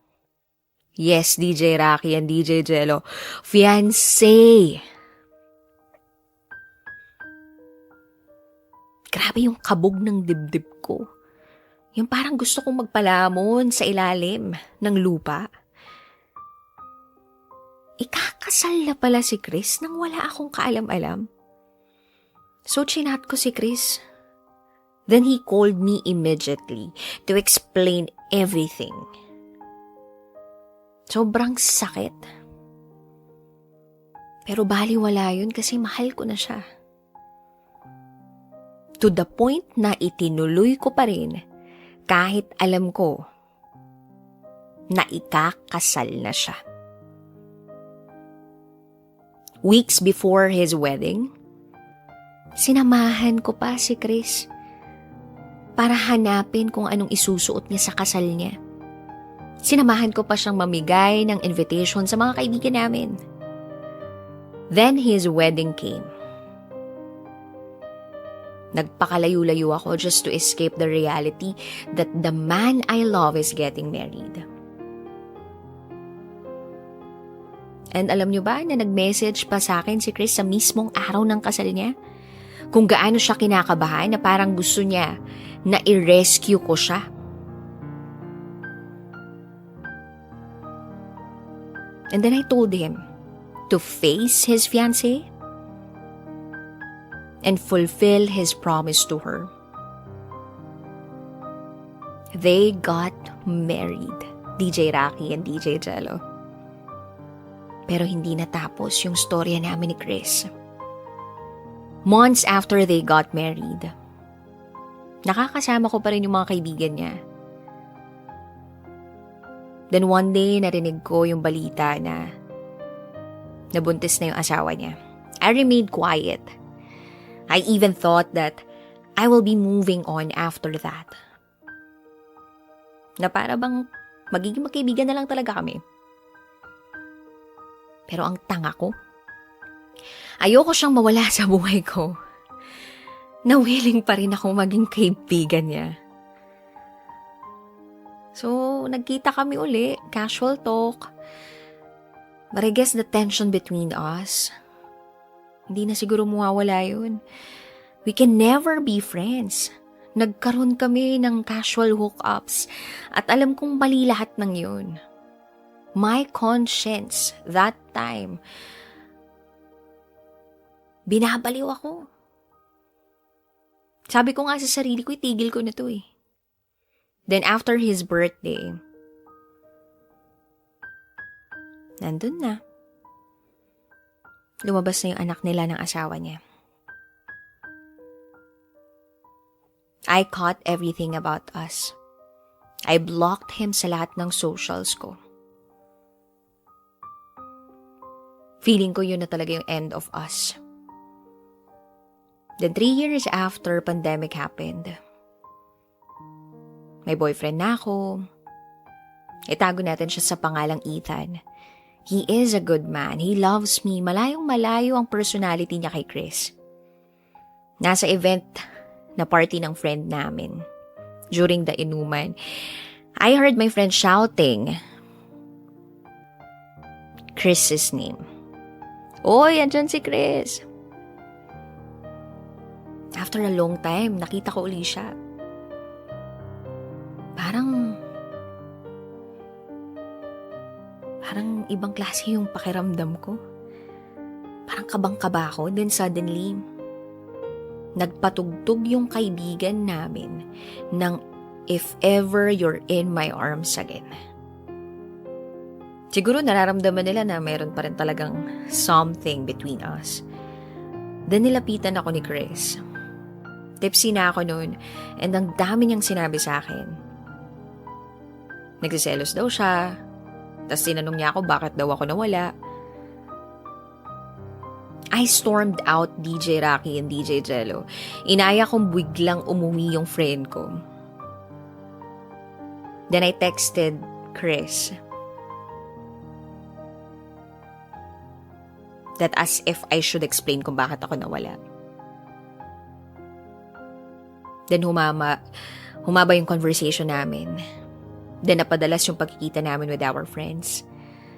Yes, DJ Rocky and DJ Jello. Fiancé! Grabe yung kabog ng dibdib ko. Yung parang gusto kong magpalamon sa ilalim ng lupa. Ikakasal na pala si Chris nang wala akong kaalam-alam. So, chinat ko si Chris. Then he called me immediately to explain everything. Sobrang sakit. Pero baliwala yun kasi mahal ko na siya. To the point na itinuloy ko pa rin kahit alam ko na ikakasal na siya. Weeks before his wedding, sinamahan ko pa si Chris para hanapin kung anong isusuot niya sa kasal niya. Sinamahan ko pa siyang mamigay ng invitation sa mga kaibigan namin. Then his wedding came. Nagpakalayo-layo ako just to escape the reality that the man I love is getting married. And alam niyo ba na nag-message pa sa akin si Chris sa mismong araw ng kasal niya? Kung gaano siya kinakabahan na parang gusto niya na i-rescue ko siya. And then I told him to face his fiancé and fulfill his promise to her. They got married, DJ Rocky and DJ Jello. Pero hindi natapos yung storya namin ni Chris. Months after they got married, nakakasama ko pa rin yung mga kaibigan niya. Then one day, narinig ko yung balita na nabuntis na yung asawa niya. I remained quiet. I even thought that I will be moving on after that. Na para bang magiging magkaibigan na lang talaga kami. Pero ang tanga ko, ayoko siyang mawala sa buhay ko. Na willing pa rin ako maging kaibigan niya. So, nagkita kami uli, casual talk. But I guess the tension between us, hindi na siguro mawawala yun. We can never be friends. Nagkaroon kami ng casual hookups at alam kong mali lahat ng yun. My conscience that time Binabaliw ako. Sabi ko nga sa sarili ko, itigil ko na to eh. Then after his birthday, nandun na. Lumabas na yung anak nila ng asawa niya. I caught everything about us. I blocked him sa lahat ng socials ko. Feeling ko yun na talaga yung end of us. Then 3 years after pandemic happened, may boyfriend na ako. Itago natin siya sa pangalang Ethan. He is a good man. He loves me. Malayong-malayo ang personality niya kay Chris. Nasa event na party ng friend namin. During the inuman, I heard my friend shouting Chris's name. Oy, andyan si Chris. After a long time, nakita ko uli siya. Parang ibang klase yung pakiramdam ko. Parang kabang-kaba ako. Then suddenly, nagpatugtog yung kaibigan namin ng If Ever You're in My Arms Again. Siguro nararamdaman nila na mayroon pa rin talagang something between us. Then nilapitan ako ni Chris. Tipsy na ako noon and ang dami niyang sinabi sa akin. Nagsiselos daw siya. Tapos tinanong niya ako bakit daw ako nawala. I stormed out DJ Rocky and DJ Jello. Inaya kong biglang umuwi yung friend ko. Then I texted Chris that as if I should explain kung bakit ako nawala. Then humaba yung conversation namin. Then napadalas yung pagkikita namin with our friends.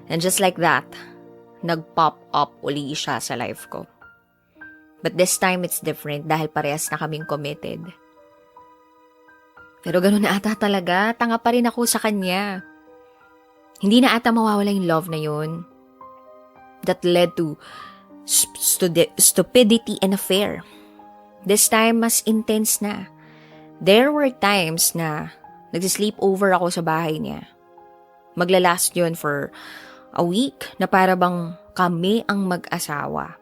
And just like that, nag-pop up uli siya sa life ko. But this time it's different dahil parehas na kaming committed. Pero ganun na ata talaga, tanga pa rin ako sa kanya. Hindi na ata mawawala yung love na yun. That led to stupidity and affair. This time, mas intense na. There were times na nagsisleep over ako sa bahay niya. Maglalast yun for a week na para bang kami ang mag-asawa.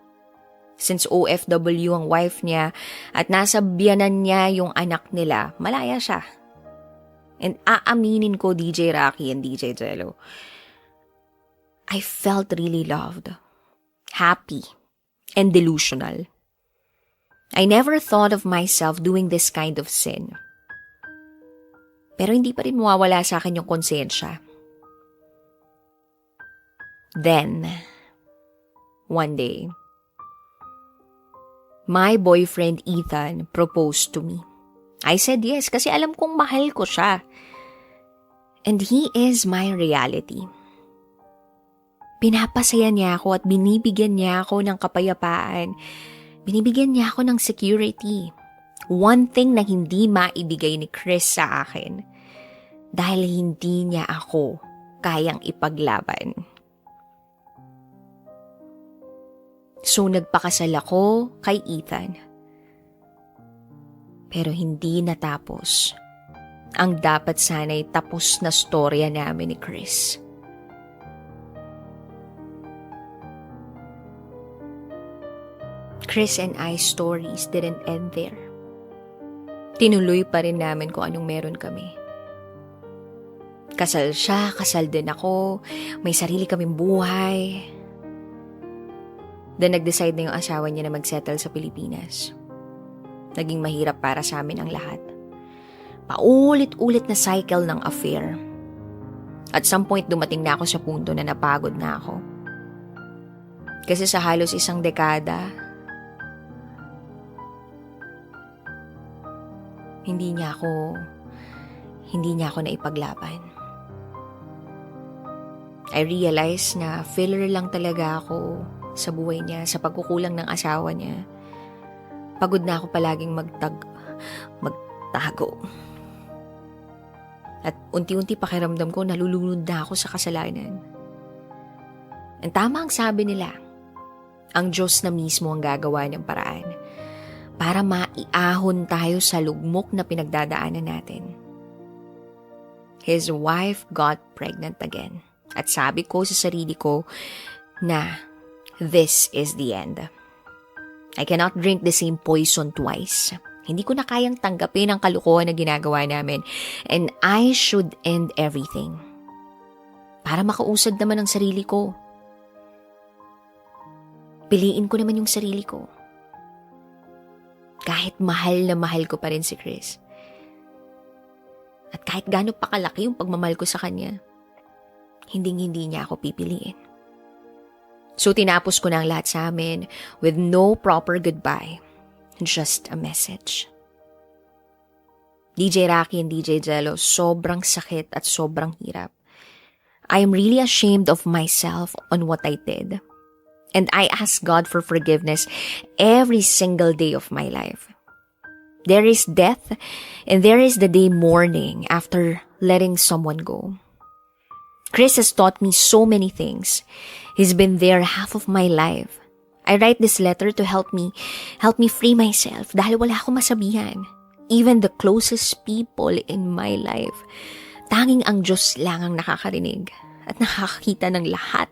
Since OFW ang wife niya at nasa biyanan niya yung anak nila, malaya siya. And aaminin ko DJ Rocky and DJ Jello, I felt really loved, happy, and delusional. I never thought of myself doing this kind of sin. Pero hindi pa rin mawawala sa akin yung konsensya. Then, one day, my boyfriend Ethan proposed to me. I said yes kasi alam kong mahal ko siya. And he is my reality. Pinapasaya niya ako at binibigyan niya ako ng kapayapaan. Binibigyan niya ako ng security. One thing na hindi maibigay ni Chris sa akin. Dahil hindi niya ako kayang ipaglaban. So nagpakasal ako kay Ethan. Pero hindi natapos ang dapat sana'y tapos na storya namin ni Chris. Chris and I's stories didn't end there. Tinuloy pa rin namin kung anong meron kami. Kasal siya, kasal din ako, may sarili kaming buhay. Then nag-decide na yung asawa niya na mag-settle sa Pilipinas. Naging mahirap para sa amin ang lahat. Paulit-ulit na cycle ng affair. At some point dumating na ako sa punto na napagod na ako. Kasi sa halos isang dekada, hindi niya ako naipaglaban. I realized na filler lang talaga ako sa buhay niya, sa pagkukulang ng asawa niya. Pagod na ako palaging magtago. At unti-unti pakiramdam ko nalulunod na ako sa kasalanan. Ang tama ang sabi nila, Ang Diyos na mismo ang gagawa ng paraan para maiahon tayo sa lugmok na pinagdadaanan natin. His wife got pregnant again. At sabi ko sa sarili ko na this is the end. I cannot drink the same poison twice. Hindi ko na kayang tanggapin ang kalukuhan na ginagawa namin. And I should end everything. Para makausad naman ang sarili ko. Piliin ko naman yung sarili ko. Kahit mahal na mahal ko pa rin si Chris. At kahit gaano pa kalaki yung pagmamahal ko sa kanya, hindi niya ako pipiliin. So tinapos ko na ang lahat sa amin with no proper goodbye. Just a message. DJ Rocky and DJ Jello, sobrang sakit at sobrang hirap. I am really ashamed of myself on what I did. And I ask God for forgiveness every single day of my life. There is death and there is the day mourning after letting someone go. Chris has taught me so many things. He's been there half of my life. I write this letter to help me free myself dahil wala akong masabihan. Even the closest people in my life. Tanging ang Diyos lang ang nakakarinig at nakakakita ng lahat.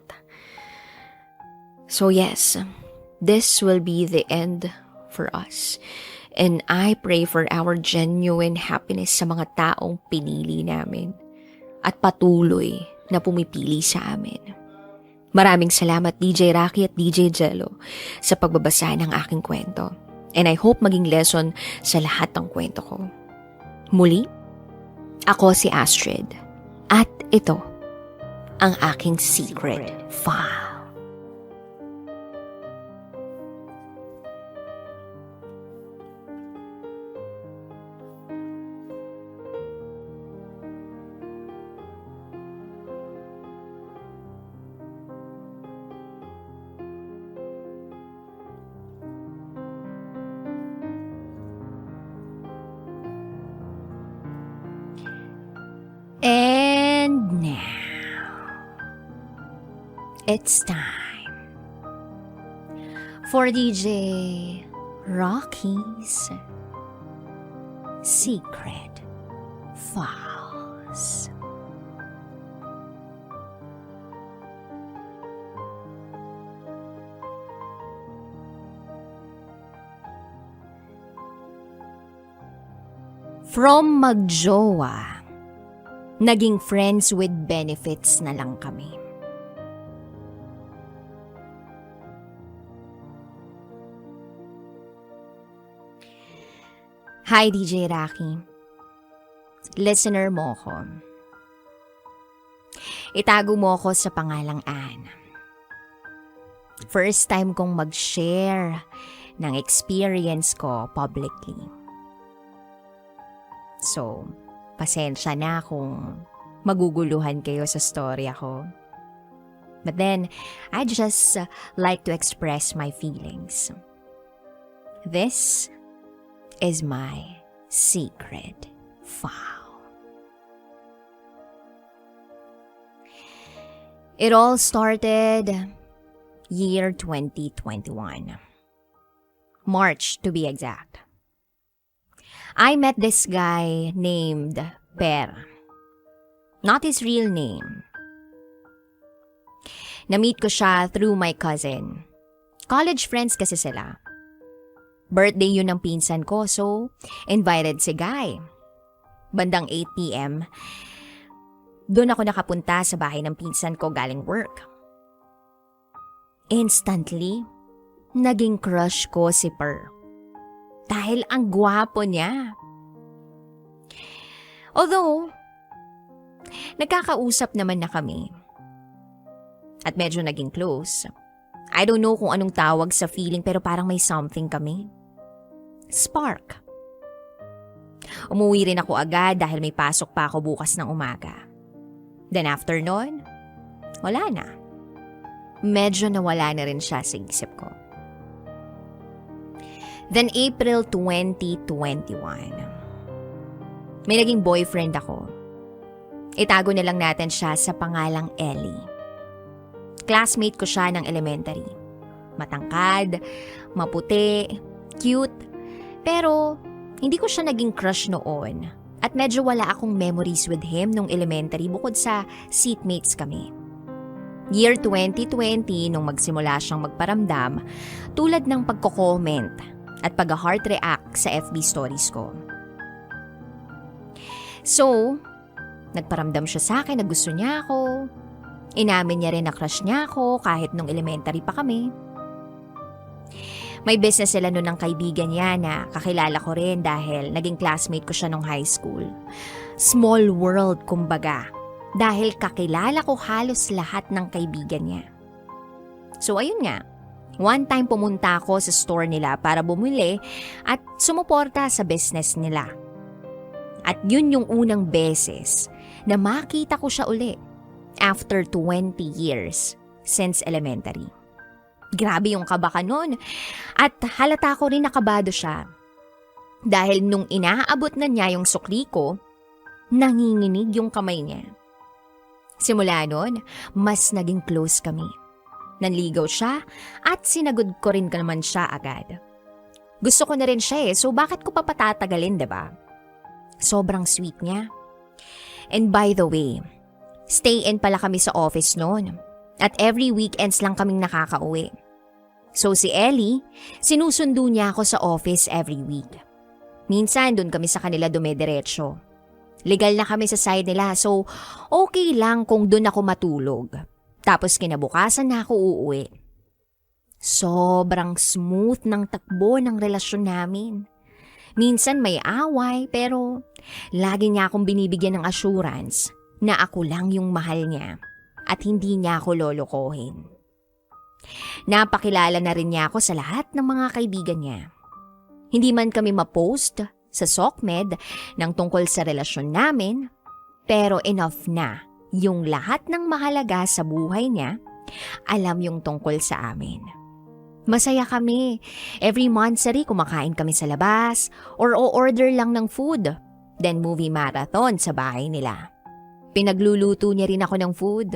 So yes, this will be the end for us. And I pray for our genuine happiness sa mga taong pinili namin at patuloy na pumipili sa amin. Maraming salamat DJ Rocky at DJ Jello sa pagbabasa ng aking kwento. And I hope maging lesson sa lahat ng kwento ko. Muli, ako si Astrid. At ito, ang aking secret file. And now, it's time for DJ Rocky's Secret Files. From magjowa, naging friends with benefits na lang kami. Hi DJ Rocky. Listener mo ko. Itago mo ko sa pangalang Ann. First time kong mag-share ng experience ko publicly. So, pasensya na kung maguguluhan kayo sa story ako. But then, I just like to express my feelings. This is my secret file. It all started year 2021. March to be exact. I met this guy named Per. Not his real name. Na-meet ko siya through my cousin. College friends kasi sila. Birthday yun ng pinsan ko, so invited si Guy. Bandang 8 p.m., doon ako nakapunta sa bahay ng pinsan ko galing work. Instantly, naging crush ko si Per. Dahil ang gwapo niya. Although, nagkakausap naman na kami. At medyo naging close. I don't know kung anong tawag sa feeling pero parang may something kami. Spark. Umuwi rin ako agad dahil may pasok pa ako bukas ng umaga. Then after nun, wala na. Medyo nawala na rin siya sa isip ko. Then April 2021. May naging boyfriend ako. Itago na lang natin siya sa pangalang Ellie. Classmate ko siya ng elementary. Matangkad, maputi, cute. Pero hindi ko siya naging crush noon. At medyo wala akong memories with him nung elementary bukod sa seatmates kami. Year 2020 nung magsimula siyang magparamdam tulad ng pagko-comment at pag-heart react sa FB stories ko. So, nagparamdam siya sa akin na gusto niya ako. Inamin niya rin na crush niya ako kahit nung elementary pa kami. May business sila noon ng kaibigan niya na kakilala ko rin dahil naging classmate ko siya nung high school. Small world kumbaga dahil kakilala ko halos lahat ng kaibigan niya. So ayun nga, one time pumunta ako sa store nila para bumili at sumuporta sa business nila. At yun yung unang beses na makita ko siya uli after 20 years since elementary. Grabe yung kaba ka nun. At halata ko rin nakabado siya. Dahil nung inaabot na niya yung sukli ko, nanginginig yung kamay niya. Simula nun, mas naging close kami. Nanligaw siya at sinagod ko rin naman siya agad. Gusto ko na rin siya so bakit ko pa patatagalin, diba? Sobrang sweet niya. And by the way, stay in pala kami sa office noon. At every weekends lang kaming nakakauwi. So si Ellie, sinusundo niya ako sa office every week. Minsan doon kami sa kanila dumediretso. Legal na kami sa side nila so okay lang kung doon ako matulog. Tapos kinabukasan na ako uuwi. Sobrang smooth ng takbo ng relasyon namin. Minsan may away pero lagi niya akong binibigyan ng assurance na ako lang yung mahal niya at hindi niya ako lolokohin. Napakilala na rin niya ako sa lahat ng mga kaibigan niya. Hindi man kami ma-post sa SOCMED ng tungkol sa relasyon namin, pero enough na yung lahat ng mahalaga sa buhay niya, alam yung tungkol sa amin. Masaya kami. Every monthsary kumakain kami sa labas or o-order lang ng food. Then movie marathon sa bahay nila. Pinagluluto niya rin ako ng food.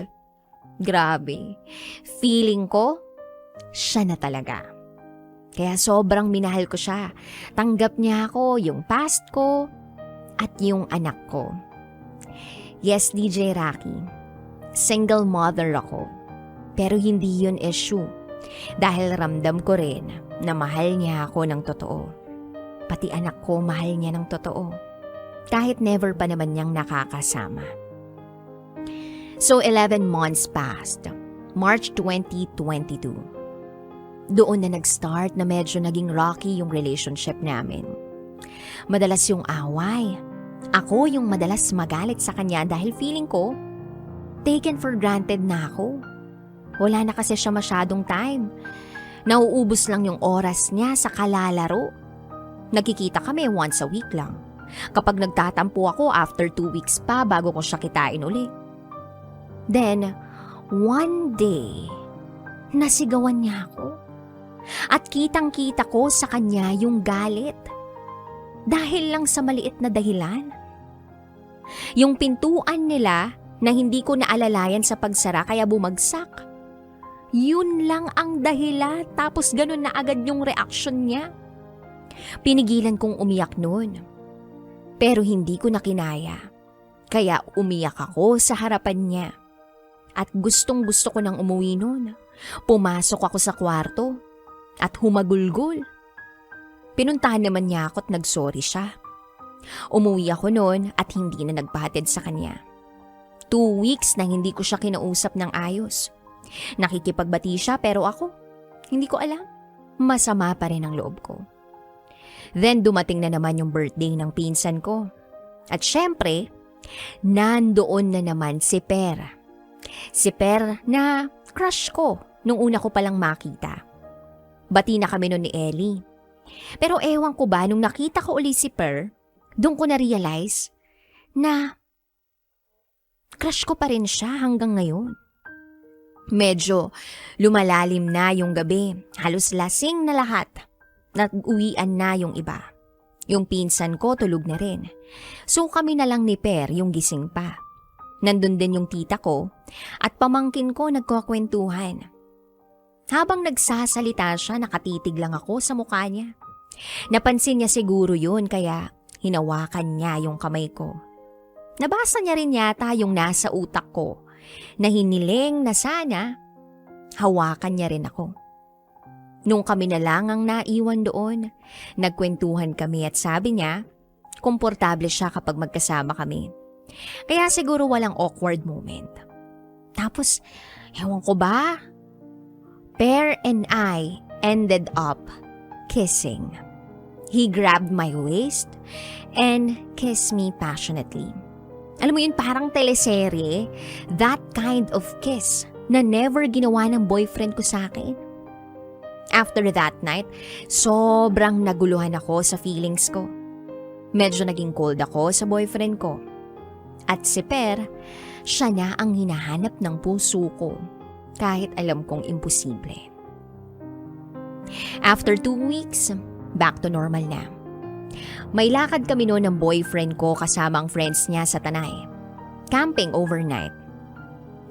Grabe. Feeling ko, siya na talaga. Kaya sobrang minahal ko siya. Tanggap niya ako, yung past ko, at yung anak ko. Yes, DJ Rocky. Single mother ako. Pero hindi yun issue. Dahil ramdam ko rin na mahal niya ako ng totoo. Pati anak ko mahal niya ng totoo. Kahit never pa naman niyang nakakasama. So 11 months passed. March 2022. Doon na nag-start na medyo naging rocky yung relationship namin. Madalas yung away. Ako yung madalas magalit sa kanya dahil feeling ko, taken for granted na ako. Wala na kasi siya masyadong time. Nauubos lang yung oras niya sa kalalaro. Nagkikita kami once a week lang. Kapag nagtatampo ako after 2 weeks pa bago ko siya kitain uli. Then, one day, nasigawan niya ako. At kitang-kita ko sa kanya yung galit. Dahil lang sa maliit na dahilan. Yung pintuan nila na hindi ko naalalayan sa pagsara kaya bumagsak. Yun lang ang dahilan tapos ganun na agad yung reaksyon niya. Pinigilan kong umiyak noon. Pero hindi ko na kinaya. Kaya umiyak ako sa harapan niya. At gustong-gusto ko nang umuwi noon. Pumasok ako sa kwarto at humagulgol. Pinuntahan naman niya ako at nagsorry siya. Umuwi ako noon at hindi na nagpahatid sa kanya. 2 weeks na hindi ko siya kinausap ng ayos. Nakikipagbati siya pero ako, hindi ko alam. Masama pa rin ang loob ko. Then dumating na naman yung birthday ng pinsan ko. At syempre, nandoon na naman si Per. Si Per na crush ko nung una ko palang makita. Bati na kami noon ni Ellie. Pero ewan ko ba nung nakita ko uli si Per, doon ko na-realize na crush ko pa rin siya hanggang ngayon. Medyo lumalalim na yung gabi. Halos lasing na lahat. Nag-uwian na yung iba. Yung pinsan ko tulog na rin. So kami na lang ni Per yung gising pa. Nandun din yung tita ko at pamangkin ko nagkukwentuhan. Habang nagsasalita siya, nakatitig lang ako sa mukha niya. Napansin niya siguro yun kaya hinawakan niya yung kamay ko. Nabasa niya rin yata yung nasa utak ko na hiniling na sana hawakan niya rin ako. Nung kami na lang ang naiwan doon, nagkwentuhan kami at sabi niya, komportable siya kapag magkasama kami. Kaya siguro walang awkward moment. Tapos, ewan ko ba? Per and I ended up kissing. He grabbed my waist and kissed me passionately. Alam mo yun, parang teleserye, that kind of kiss na never ginawa ng boyfriend ko sa akin. After that night, sobrang naguluhan ako sa feelings ko. Medyo naging cold ako sa boyfriend ko. At si Per, siya na ang hinahanap ng puso ko kahit alam kong imposible. After 2 weeks, back to normal na. May lakad kami noon ng boyfriend ko kasama ang friends niya sa Tanay. Camping overnight.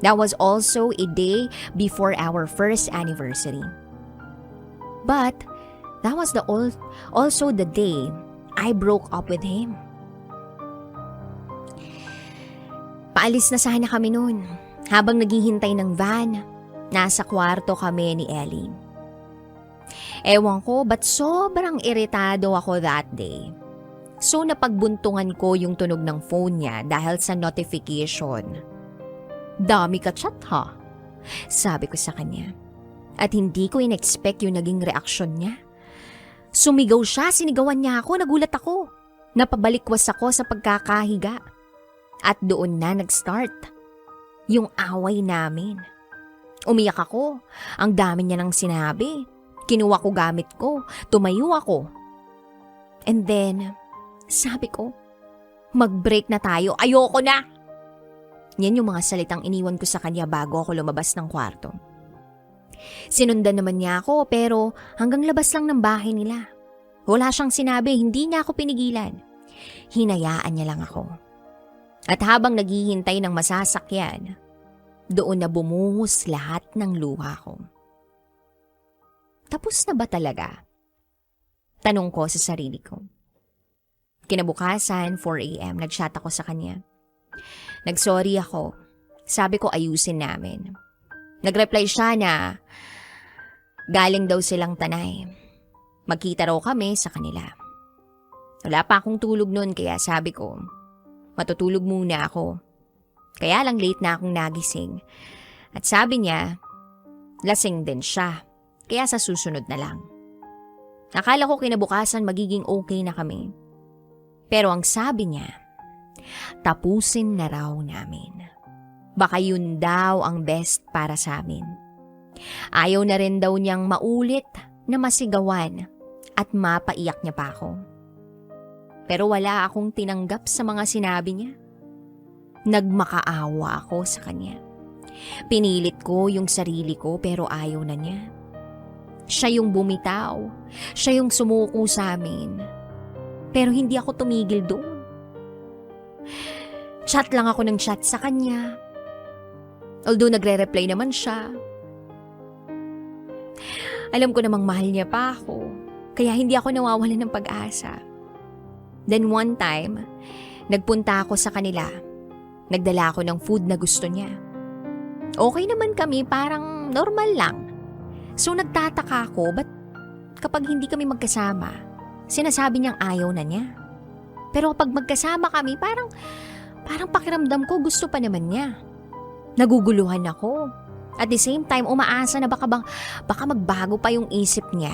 That was also a day before our first anniversary. But that was also the day I broke up with him. Paalis na sana kami noon. Habang naghihintay ng van, nasa kwarto kami ni Ellie. Ewan ko ba't sobrang iritado ako that day. So napagbuntungan ko yung tunog ng phone niya dahil sa notification. Dami ka chat ha? Sabi ko sa kanya. At hindi ko in-expect yung naging reaksyon niya. Sumigaw siya, sinigawan niya ako, nagulat ako. Napabalikwas ako sa pagkakahiga. At doon na nag-start yung away namin. Umiyak ako, ang dami niya nang sinabi. Kinuha ko gamit ko, tumayo ako. And then, sabi ko, mag-break na tayo, ayoko na. Yan yung mga salitang iniwan ko sa kanya bago ako lumabas ng kwarto. Sinundan naman niya ako pero hanggang labas lang ng bahay nila. Wala siyang sinabi, hindi niya ako pinigilan. Hinayaan niya lang ako. At habang naghihintay ng masasakyan, doon na bumuhos lahat ng luha ko. Tapos na ba talaga? Tanong ko sa sarili ko. Kinabukasan, 4 a.m., nag-chat ako sa kanya. Nag-sorry ako. Sabi ko ayusin namin. Nag-reply siya na galing daw silang Tanay. Magkita raw kami sa kanila. Wala pa akong tulog noon kaya sabi ko, matutulog muna ako. Kaya lang late na akong nagising. At sabi niya, lasing din siya. Kaya sa susunod na lang. Akala ko kinabukasan magiging okay na kami. Pero ang sabi niya, tapusin na raw namin. Baka yun daw ang best para sa amin. Ayaw na rin daw niyang maulit na masigawan at mapaiyak niya pa ako. Pero wala akong tinanggap sa mga sinabi niya. Nagmakaawa ako sa kanya. Pinilit ko yung sarili ko pero ayaw na niya. Siya yung bumitaw. Siya yung sumuko sa amin. Pero hindi ako tumigil doon. Chat lang ako ng chat sa kanya. Although nagre-reply naman siya. Alam ko namang mahal niya pa ako. Kaya hindi ako nawawalan ng pag-asa. Then one time, nagpunta ako sa kanila. Nagdala ako ng food na gusto niya. Okay naman kami, parang normal lang. So nagtataka ako, ba't kapag hindi kami magkasama, sinasabi niyang ayaw na niya. Pero kapag magkasama kami, parang pakiramdam ko gusto pa naman niya. Naguguluhan ako. At the same time, umaasa na baka magbago pa yung isip niya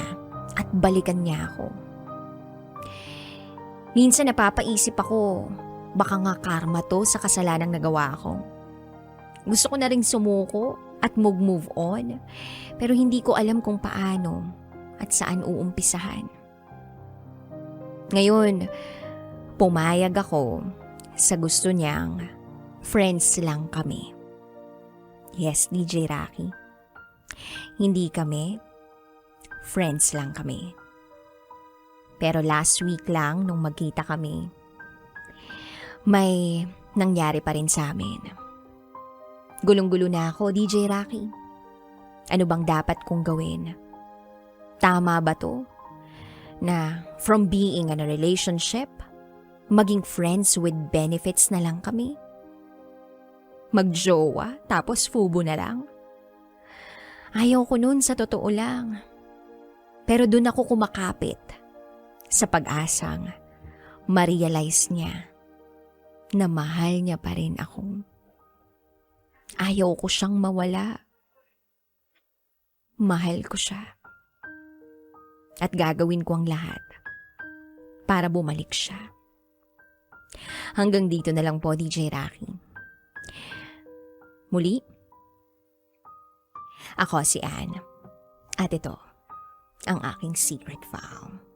at balikan niya ako. Minsan napapaisip ako, baka nga karma to sa kasalanang nagawa ko. Gusto ko na ring sumuko at move on, pero hindi ko alam kung paano at saan uumpisahan. Ngayon, pumayag ako sa gusto niyang friends lang kami. Yes, DJ Rocky. Hindi kami, friends lang kami. Pero last week lang nung magkita kami, may nangyari pa rin sa amin. Gulong-gulo na ako, DJ Rocky. Ano bang dapat kong gawin? Tama ba to? Na from being in a relationship, maging friends with benefits na lang kami? Magjowa tapos fubo na lang? Ayaw ko nun sa totoo lang. Pero dun ako kumakapit sa pag-asang ma-realize niya na mahal niya pa rin ako. Ayaw ko siyang mawala. Mahal ko siya. At gagawin ko ang lahat para bumalik siya. Hanggang dito na lang po, DJ Rocky. Muli, ako si Anne. At ito, ang aking secret file.